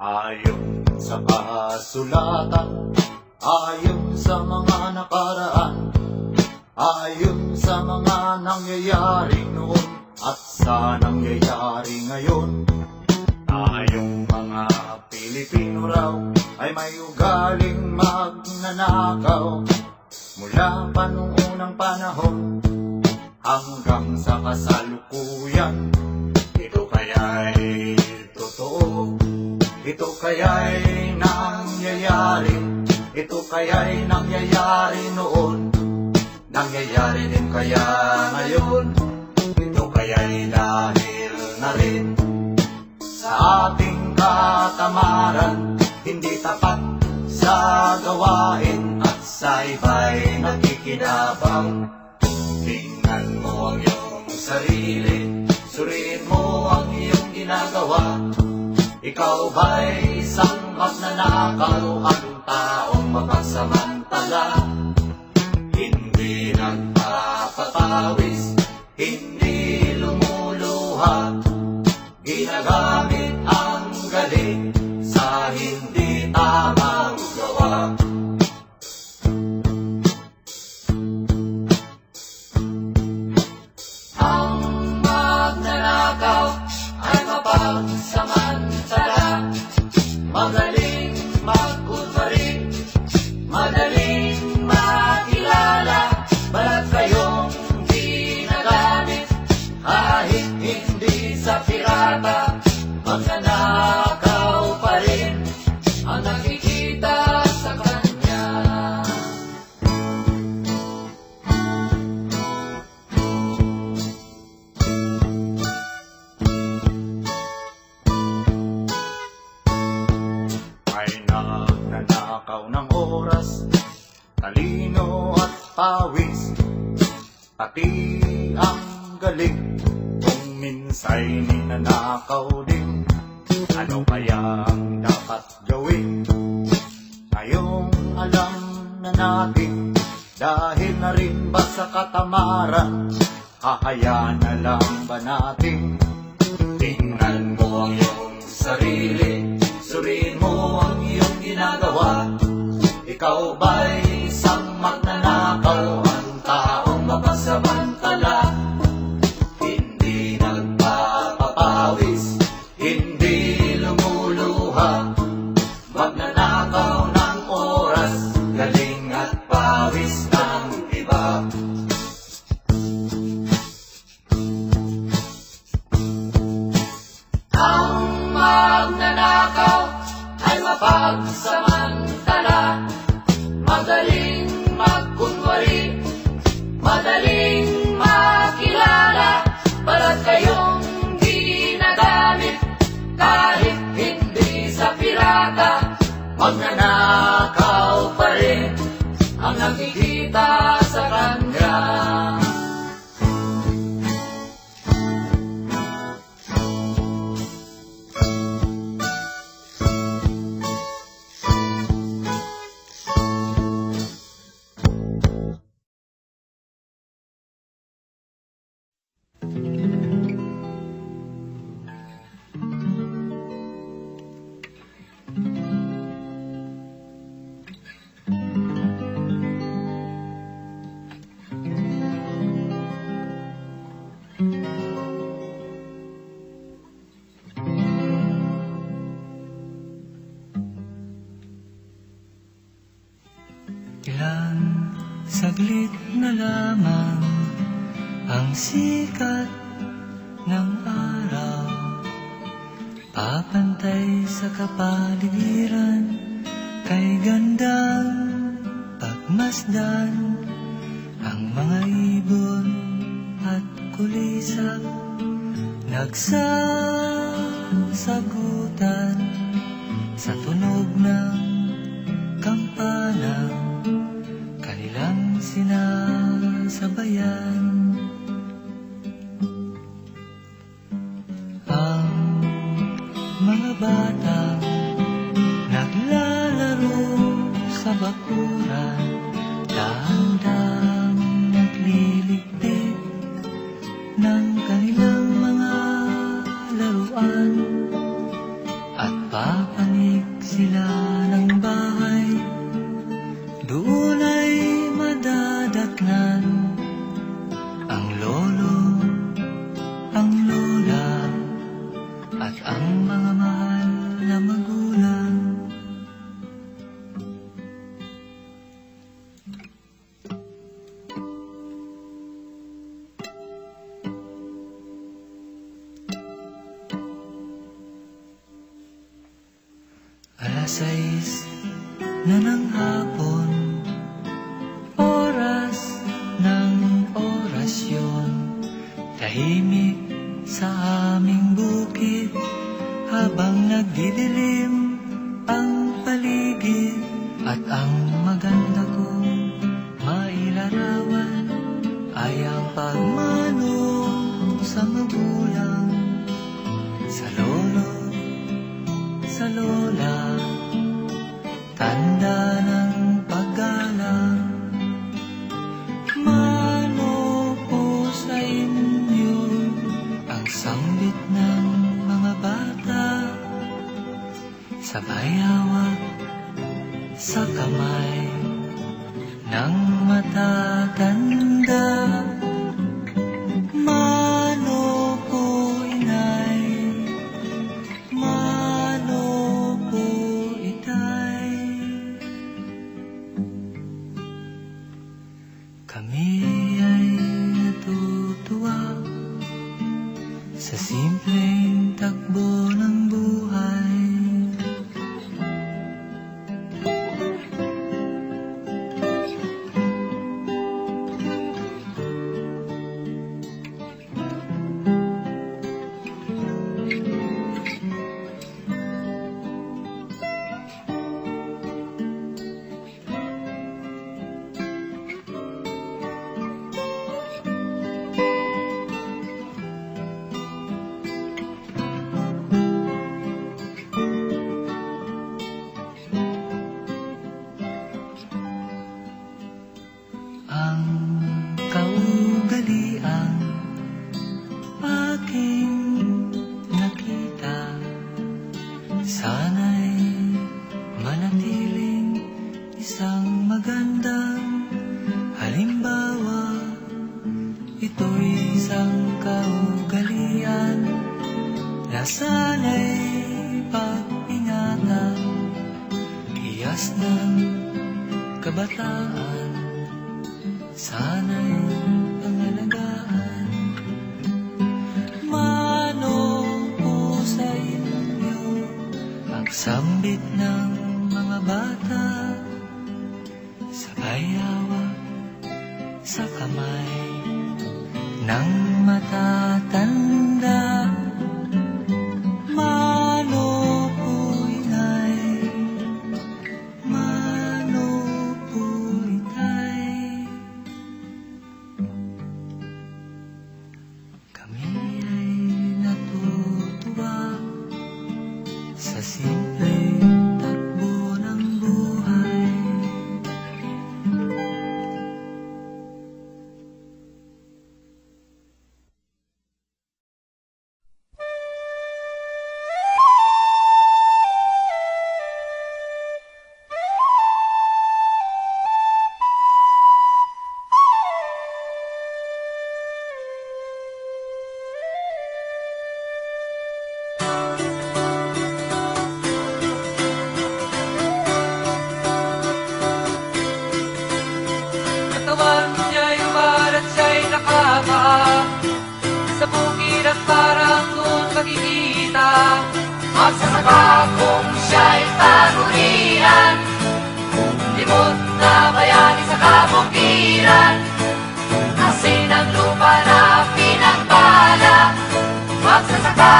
Ayon sa kasulatan, ayon sa mga nakaraan, ayon sa mga nangyayari noon at sa nangyayari ngayon, tayong mga Pilipino raw ay may ugaling magnanakaw mula pa nung unang panahon hanggang sa kasalukuyan. Ito kaya'y totoo, ito kaya'y nangyayari, ito kaya'y nangyayari noon, nangyayari din kaya ngayon. Ito kaya'y dahil na rin sa ating katamaran, hindi tapat sa gawain at sa iba'y nakikinabang. Tingnan mo ang iyong sarili, suriin mo ang iyong ginagawa. Ikaw ba'y isang magnanakaw, ang taong mapagsamantala, hindi nagpapapawis, hindi lumuluha, ginagamit ang galing sa hindi tamang gawa. Ang magnanakaw ay mapagsamantala, magaling mag-kunwari, madaling makilala, balat talino at pawis, pati ang galing. Kung minsa'y ninanakaw din, ano kaya ang dapat gawin? Ngayong alam na natin, dahil na rin ba sa katamaran, hahayaan na lang ba natin? Tingnan mo ang iyong sarili, suriin mo ang iyong ginagawa. Ikaw ba'y isang magnanakaw, ang taong mapasamantala? Hindi nagpapapawis, hindi lumuluha, magnanakaw ng oras, galing at pawis ng iba. Ang magnanakaw ay mapagsamantala, madaling magkunwari, madaling makilala, balat kayong ginagamit kahit hindi sa pirata. Magnanakaw pa rin ang nakikita sa kanya. Ilang saglit na lamang ang sikat ng araw, papantay sa kapaligiran, kay gandang pagmasdan. Ang mga ibon at kulisap nagsasagutan sa tunog ng kampana, kanilang sinasabayan. Ang mga batang naglalaro sa bakuran, dahan-dahang nagliligpit ng kanilang mga laruan, at papanig sila ng bahay. Doon ay madadatnan ang lolo, ang lola, at ang mga mahal na magulang. Alas 6 na ng hapon, oras ng orasyon, tahimik sa aming bukid, habang nagdidilim ang paligid, at ang maganda kong mailarawan ay ang pagmano sa magulang, sa lolo, sa lola, tanda ng paggalang. Mano po sa inyo ang sambit ng mga bata, sabay hawak sa kamay ng matatanda. Mano po inay, mano po itay, kami ay natutuwa sa simpleng takbo ng buhay. ito'y isang kaugalian na sana'y pag-ingatan, hiyas ng kabataan, sana'y pangalagaan. Mano po sa inyo pagsambit ng mga bata, sabay hawak sa kamay ng matatanda. Mano po'y tay, mano po'y tay. Kami ay natutuwa sa simpleng takbo ng buhay. Katawan niya'y umalat, siya'y nakapaa sa bukid at parang doon makikita. Magsasaka kung siya'y tanurian, limot na bayani sa kabukiran. Asin ang lupa na pinagpala, magsasaka.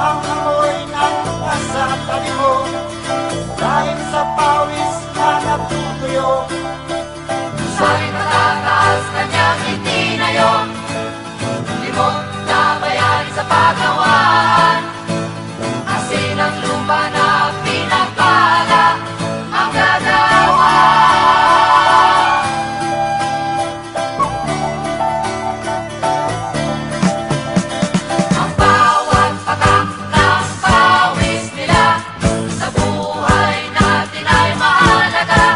Ang amoy ng nasa tabi mo, dahil sa pawis na natutuyo. Sa'y matataas kanyang itinayo, limot na bayani sa pagawaan. Asin ang lupa na pinagpala, ang gagawa. Ang bawat patak ng pawis nila sa buhay natin ay mahalaga,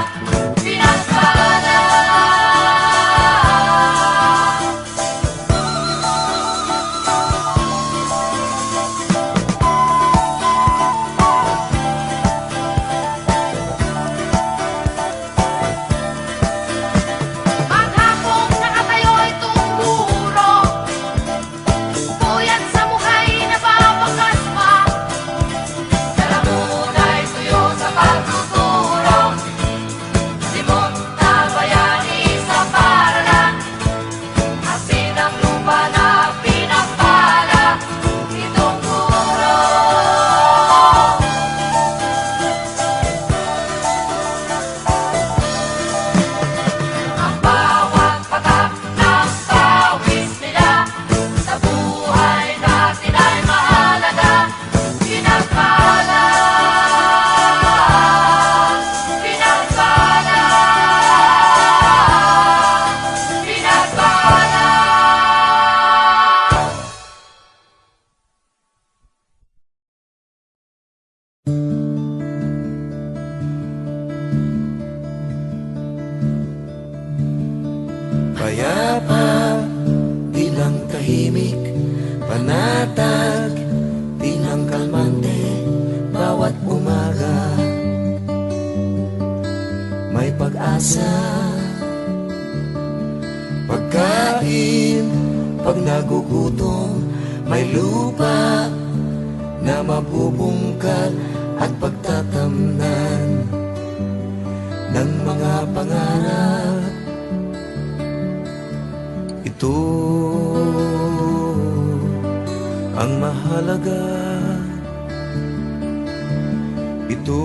pinagpala. Ang hapong nakatayo'y tumuro, puyat sa mukhay na babakas pa. Dalamuna'y tuyo sa pagtuturo, limot na bayani sa paralan. Asin ang lupa na pinagpala, itong puro. Ang bawat patak ng pawis nila sa buhay natin ay mahalaga, pinagpala, pinagpala, pinagpala. Payapa, di lang tahimik, panatag, di lang kalmante, bawat umaga may pag-asa. Pagkain, pag nagugutom, may lupa na mabubungkal at pagtatamnan ng mga pangarap. Ito ang mahalaga. Ito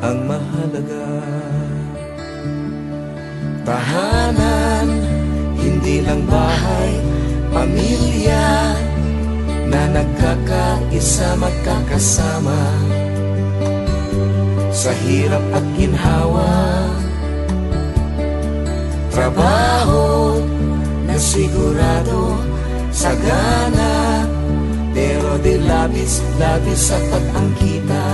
ang mahalaga. Tahanan, hindi lang bahay, pamilya na nagkakaisa, magkakasama sa hirap at ginhawa. Trabaho na sigurado, sagana, pero di labis sapat ang kita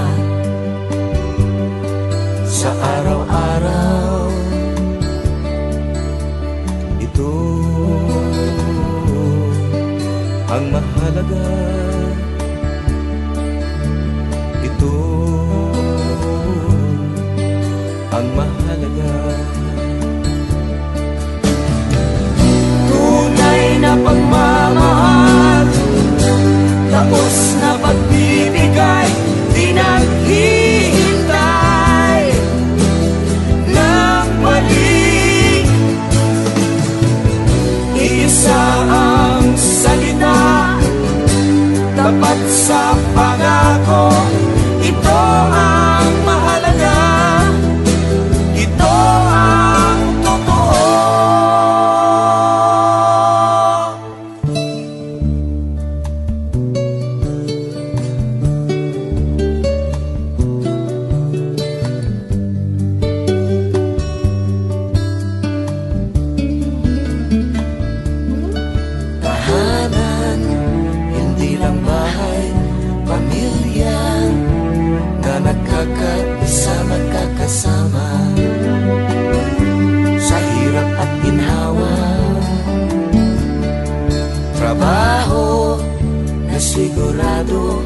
sa araw-araw. Ito ang mahalaga. Ito ang mahalaga. Tunay na pagmamahal, taos na pagbibigay, di naghihintay ng mali. Isa ang salita, tapat sa pangako. Ito ang mahalaga, ito ang totoo. Tahanan, hindi lang bahay, pamilya na nagkakaisa, magkakasama sa hirap at ginhawa. Trabaho na sigurado,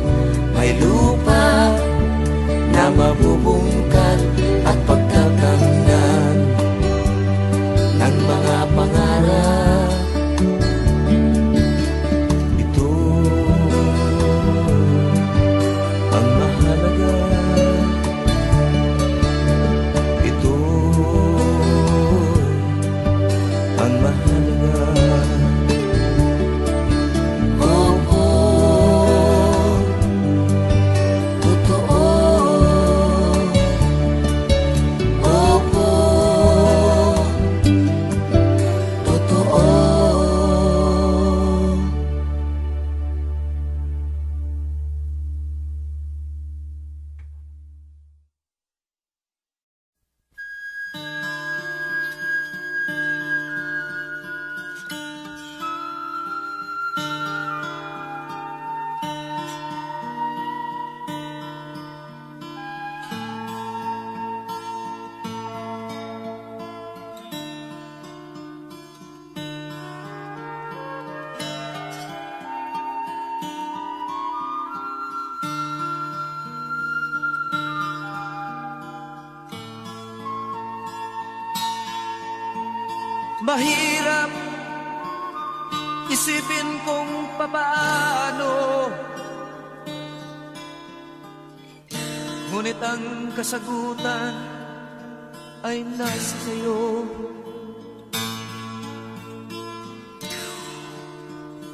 may lupa na mabubungkal at pagtatanggan ng mga pangarap. Ito ang mahalaga. Ito ang mahalaga. Opo, totoo. Opo, totoo. Mahirap isipin kung papaano, ngunit ang kasagutan ay nasa sa'yo.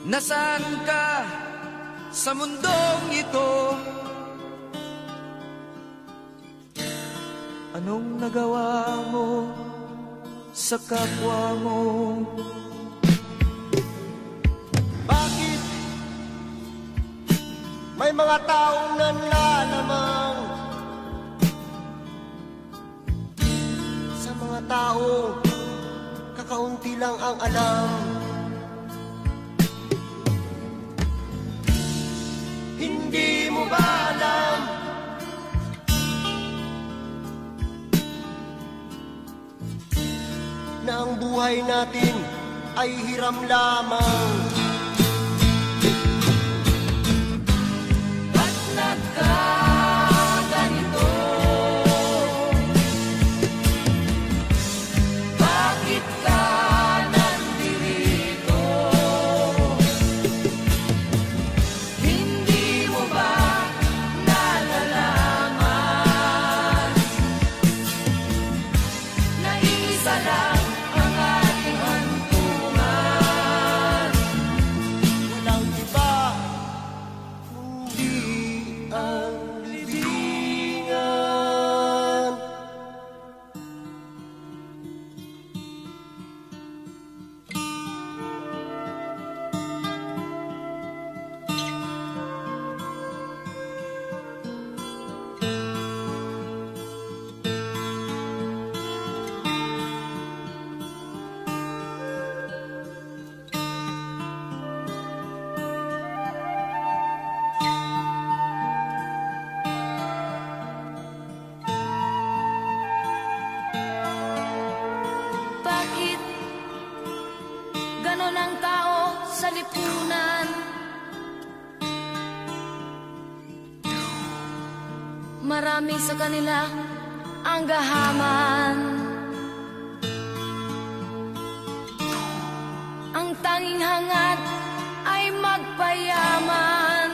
Nasaan ka sa mundong ito? Anong nagawa mo sa kapwa mo? Bakit may mga taong nanlalamang sa mga taong kakaunti lang ang alam? Hindi mo ba alam na ang buhay natin ay hiram lamang? Ba't nagkaganito? Bakit ka nandirito? Hindi mo ba nalalaman na isa lang ang ating hantungan? lipunan. Marami sa kanila ang gahaman. Ang tanging hangad ay magpayaman.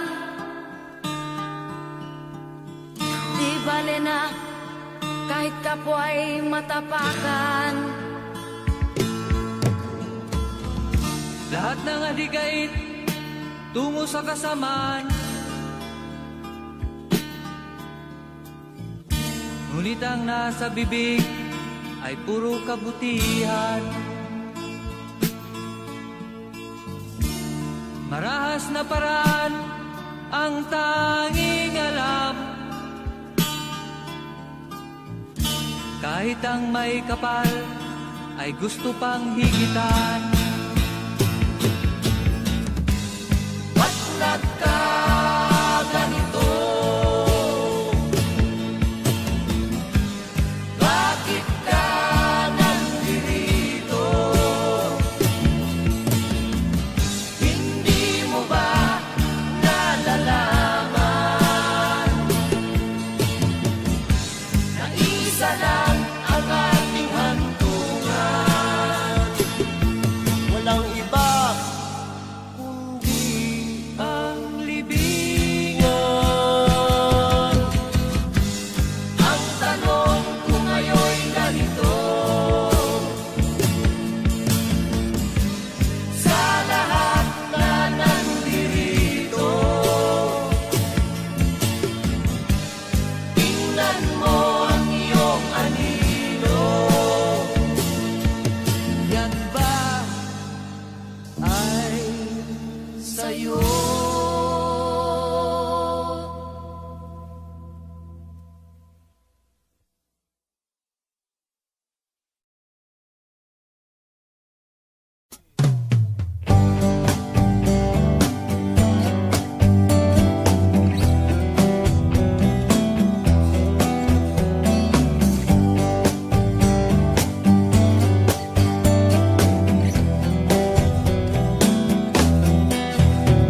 Di bale na kahit kapwa'y matapakan. Lahat ng adigait tungo sa kasamaan, ngunit ang nasa bibig ay puro kabutihan. Marahas na paraan ang tanging alam, kahit ang may kapal ay gusto pang higitan. Ba't nagkaganito? Bakit ka nandito? Hindi mo ba nalalaman na isa lang ang ating hantungan? Walang iba kundi Ang libingan. ang tanong kung ngayon'y ganito. Sa lahat na nandirito, tingnan mo ang iyong anino. Yan ba ay sa'yo?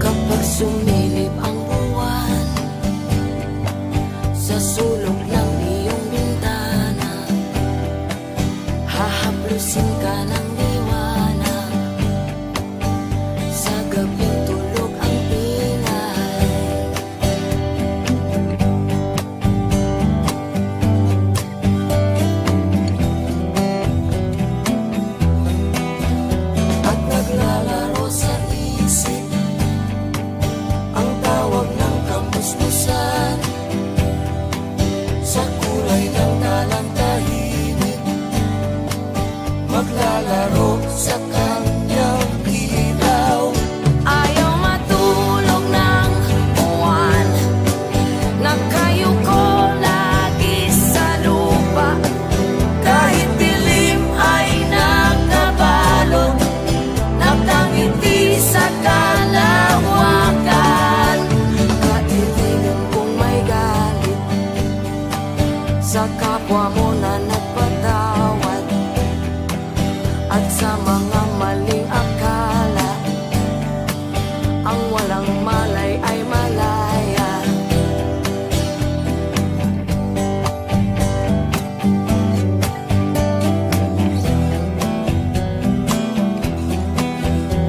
Kapag sumilip ang buwan sa sulok ng iyong bintana, hahaplusin ka ng liwanag. Sa gabing tulog ang pinay, at naglalaro sa isip ang tawag ng kamusmusan. Sa kulay ng talang tahimik, maglalaro sa kanyang ilaw. Ayaw matulog ng buwan, nakayuko lagi sa lupa. Kahit dilim ay nakabalot, nakangiti sa kalawakan. Kaibigan kong may galit sa kapwa mo na nagpatawad, at sa mga maling akala, ang walang malay ay malaya.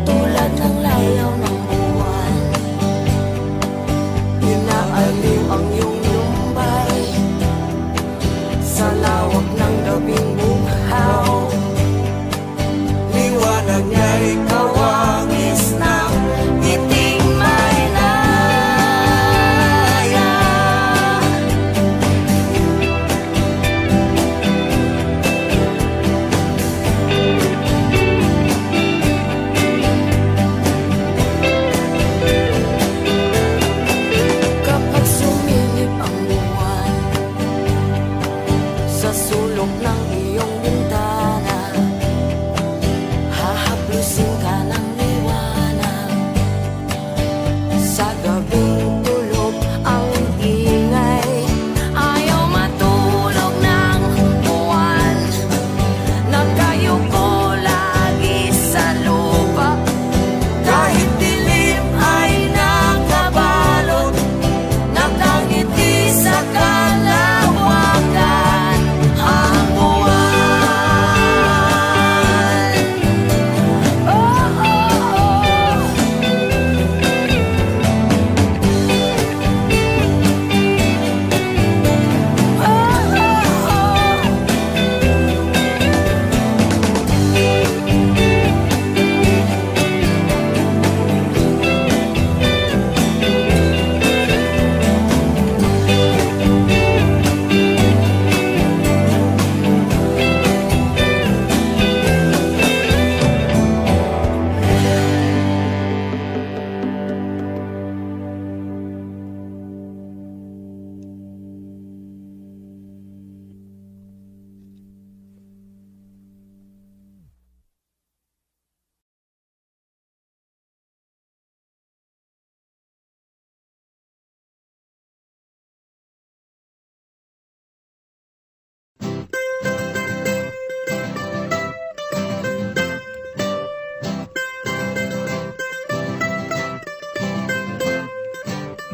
Tulad ng layaw ng buwan, inaaliw ang iyong lumbay sa lawak ng gabing buhaw. Liwanag niya'y kawangis ng ngiting may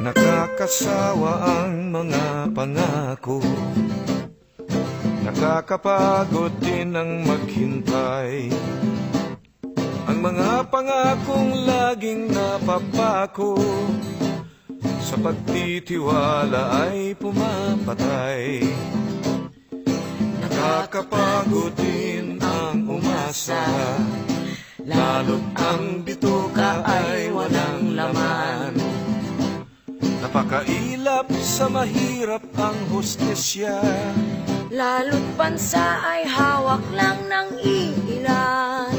Nakakasawa ang mga pangako, nakakapagod din ang maghintay. Ang mga pangakong laging napapako, sa pagtitiwala ay pumapatay. Nakakapagod din ang umasa, lalo't ang bituka ay walang laman. Napakailap sa mahirap ang hostesya, lalo't bansa ay hawak lang ng iilan.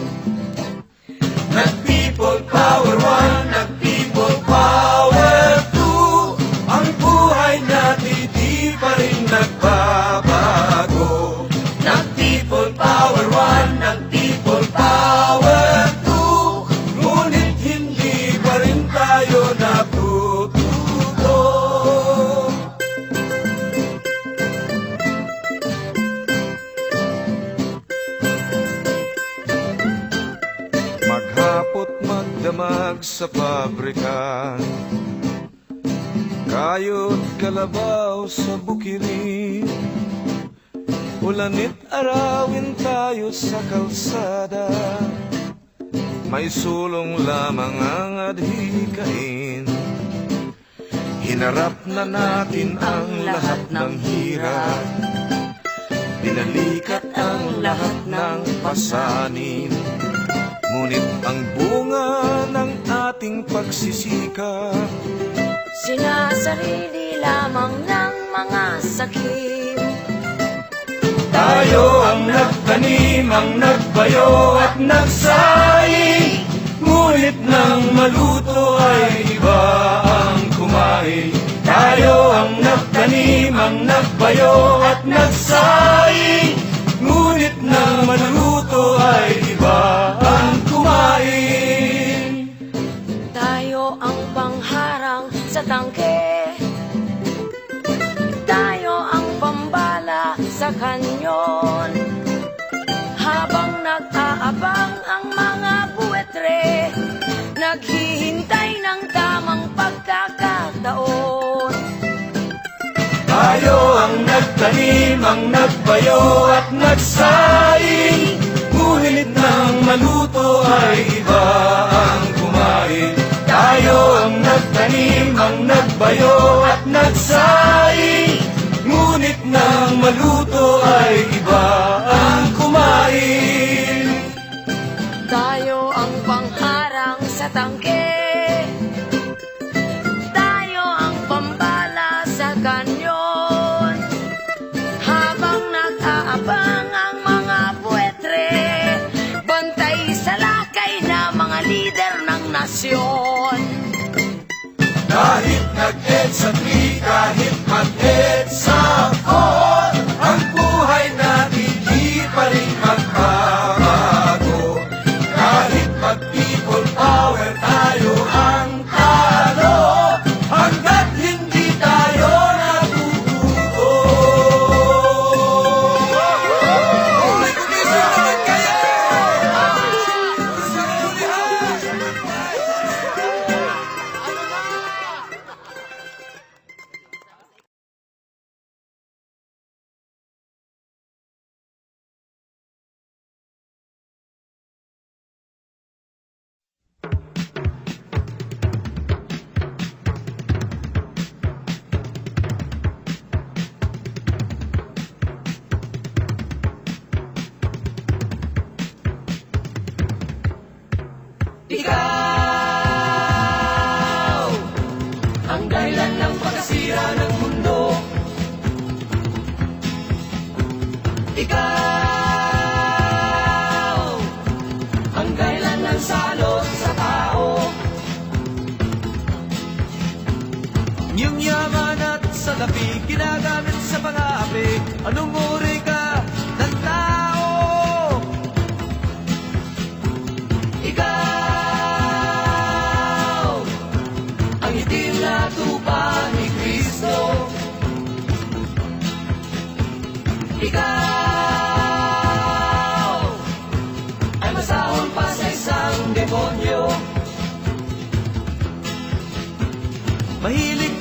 Nag-people power one, nag-people power two. Ang buhay natin di pa rin nagbabago. Nag-people power one, nag-people power two. Ngunit hindi pa rin tayo natututo. maghapot magdamag sa pabrika, kayod kalabaw sa bukirin. Ulanit arawin tayo sa kalsada, may sulong lamang ang adhikain. Hinarap na natin ang lahat ng hirap, binalikat ang lahat ng pasanin. Ngunit ang bunga ng ating pagsisikap, sinasarili lamang ng mga sakim. Tayo ang nagtanim, ang nagbayo at nagsaing. Ngunit nang maluto ay iba ang kumain. Tayo ang nagtanim, ang nagbayo at nagsaing. Ngunit nang maluto ay iba ang kumain. Tayo ang pangharang sa tangke, tayo ang pambala sa kanyon. Habang nag-aabang ang mga buwetre, naghihintay ng tamang pagkakataon. Tayo ang nagtanim, ang nagbayo at nagsaing. Ngunit nang maluto ay iba ang kumain. Tayo ang nagtanim, ang nagbayo at nagsaing. Ngunit nang maluto ay iba ang kumain. Tayo ang pangharang sa tangke, tayo ang pambala sa kanyon. Habang nag-aabang ang mga buwetre, bantay sa lakay na mga lider ng nasyon. Kahit nag-EDSA 3, kahit mag-EDSA 4, ang buhay natin di pa rin magbabago. Kahit mag-people power tayo ang talo, hanggat hindi tayo natututo. May kumisyon naman kayo! Sa ulihan! Ikaw ang dahilan ng pagkasira ng mundo. Ikaw ang dahilan ng salot sa tao. Yung yaman at salapi ginagamit sa pang-aapi. Anong uri ka ng tao? Ikaw ang itim na tupa ni Kristo. Ikaw ay masahol pa sa isang demonyo. Mahilig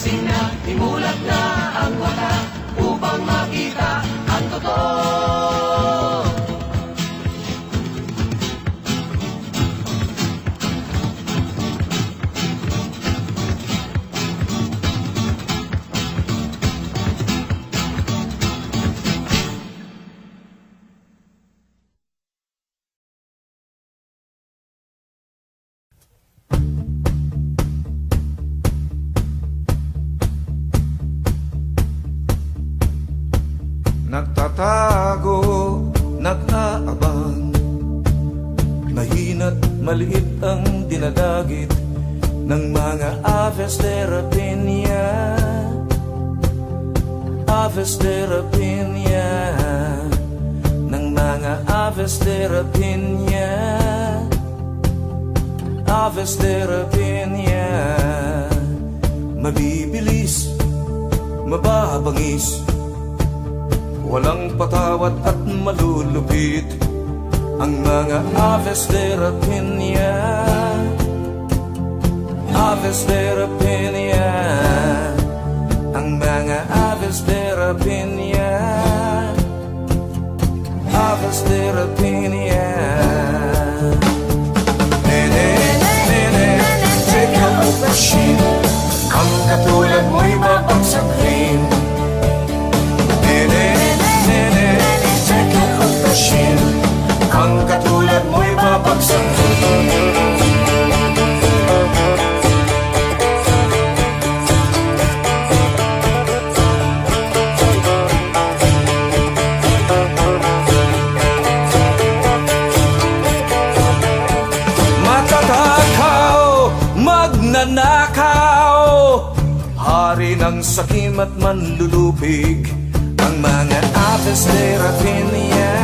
gising na, imulat na ang mata upang makita ang totoo. Nagtatago, nag-aabang, mahina't maliit ang dinadagit ng mga aves de rapinya, aves de rapinya, ng mga aves de rapinya, aves de rapinya. Mabibilis, mababangis, walang patawat at malulupit ang mga aves de rapinya, aves de rapinya, ang mga aves de rapinya, aves de rapinya. Nene, nene, take a machine, ang katulad mo'y babagsak rin. Ang katulad mo'y babagsak rin. Matatakaw, magnanakaw, hari ng sakim at manlulupig, ang mga aves de rapinya,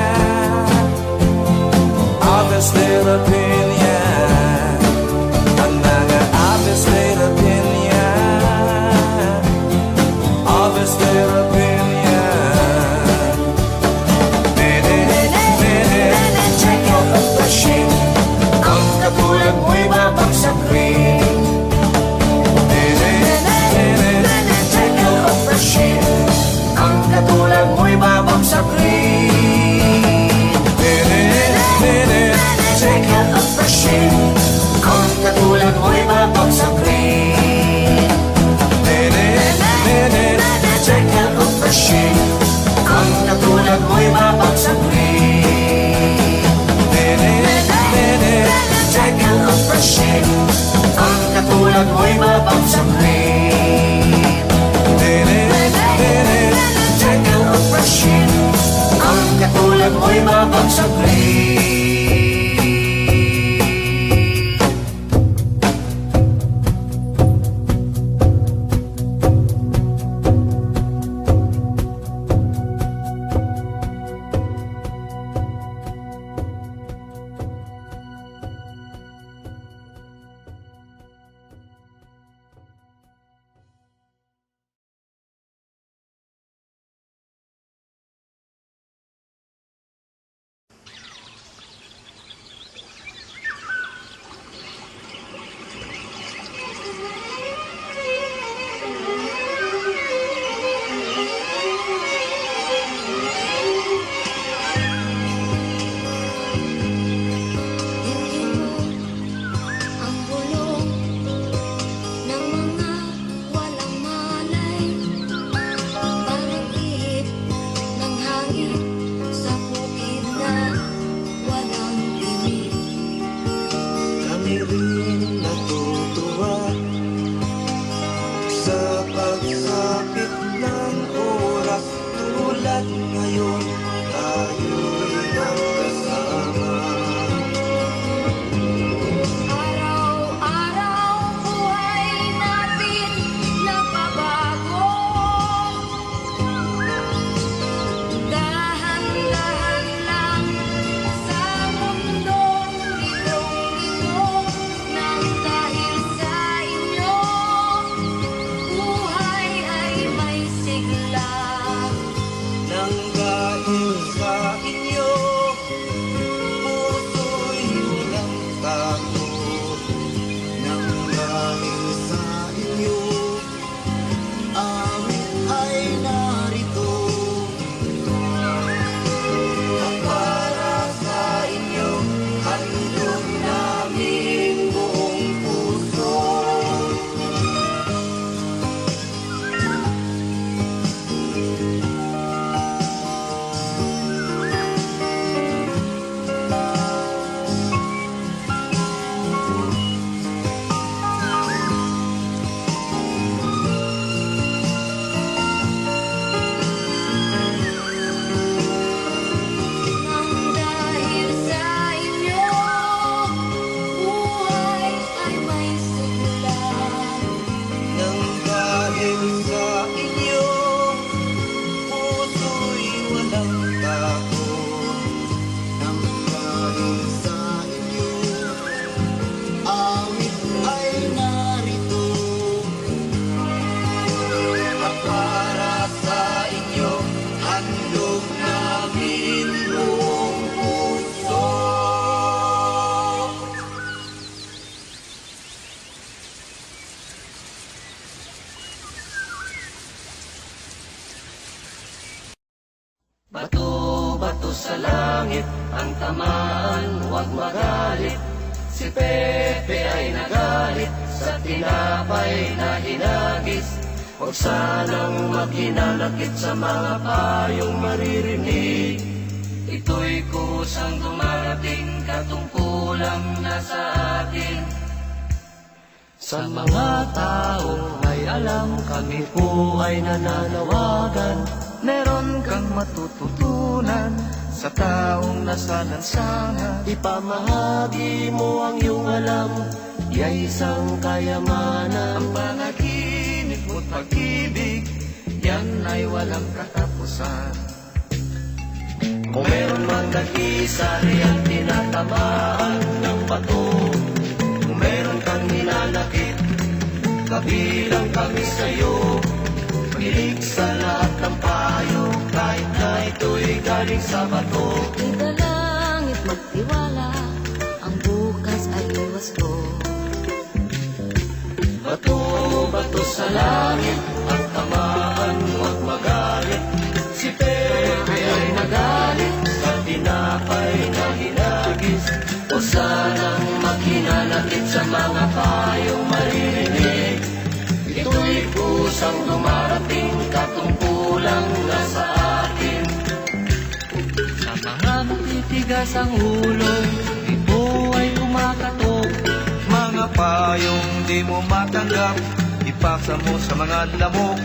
aves de rapinya, ang mga aves de rapinya, aves de rapinya. Nene, nene, take off the machine, ang katulad mo'y babagsak rin. Nene, nene, take off the machine, ang katulad mo'y babagsak rin. Nene, nene, take off the sa langit ang tamaan, huwag magalit. Si Pepe ay nagalit sa tinapay na hinagis. Huwag sanang maghinanakit sa mga payong maririnig. Ito'y kusang dumarating, katungkulang nasa atin. Sa mga tao may alam, kami po ay nananawagan. Meron kang matututunan sa taong nasa lansangan. Ipamahagi mo ang iyong alam, iya'y isang kayamanan. Ang panaginip mo't pag-ibig, yan ay walang katapusan. Kung meron mang nag-isari ang tinatamaan ng bato, kung meron kang hinanakit, kabilang kami sa'yo. Mahilig sa lahat ng payo, kahit na ito'y galing sa bato. Ikalangit magtiwala, ang bukas ay wasto. Bato, bato sa langit, ang tamaan, huwag magalit. Si Pepe ay nagalit sa tinapay na hinagis. O sanang maghinanakit sa mga payong maririnig. Ito'y kusang dumarating, katungkulang nasa atin. Sa mga matitigas ang ulo, ito ay kumakatok. Mga payong di mo matanggap, ipasa mo sa mga lamok.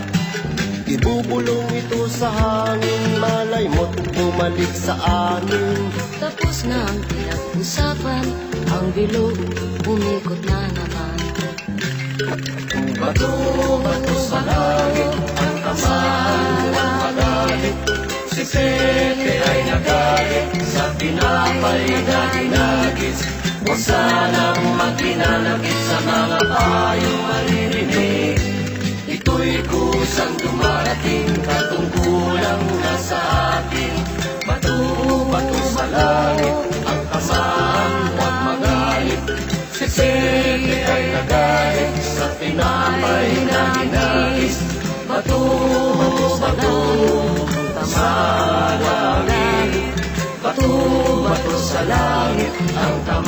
Ibubulong ito sa hangin, malay mo't bumalik sa amin. Tapos na ang pinag-usapan, ang bilog umikot na naman. Bato, bato sa langit, ang tamaan, huwag magalit. Si Pepe ay nagalit sa tinapay na hinagis. Huwag sanang maghinanakit sa mga payong maririnig. Ito'y kusang dumarating, katungkulang nasa atin. Bato, bato sa langit, ang tamaan, huwag magalit. Si Pepe ay nagalit sa tinapay na hinagis. Bato, bato sa langit. Bato, bato sa langit, ang tamaan.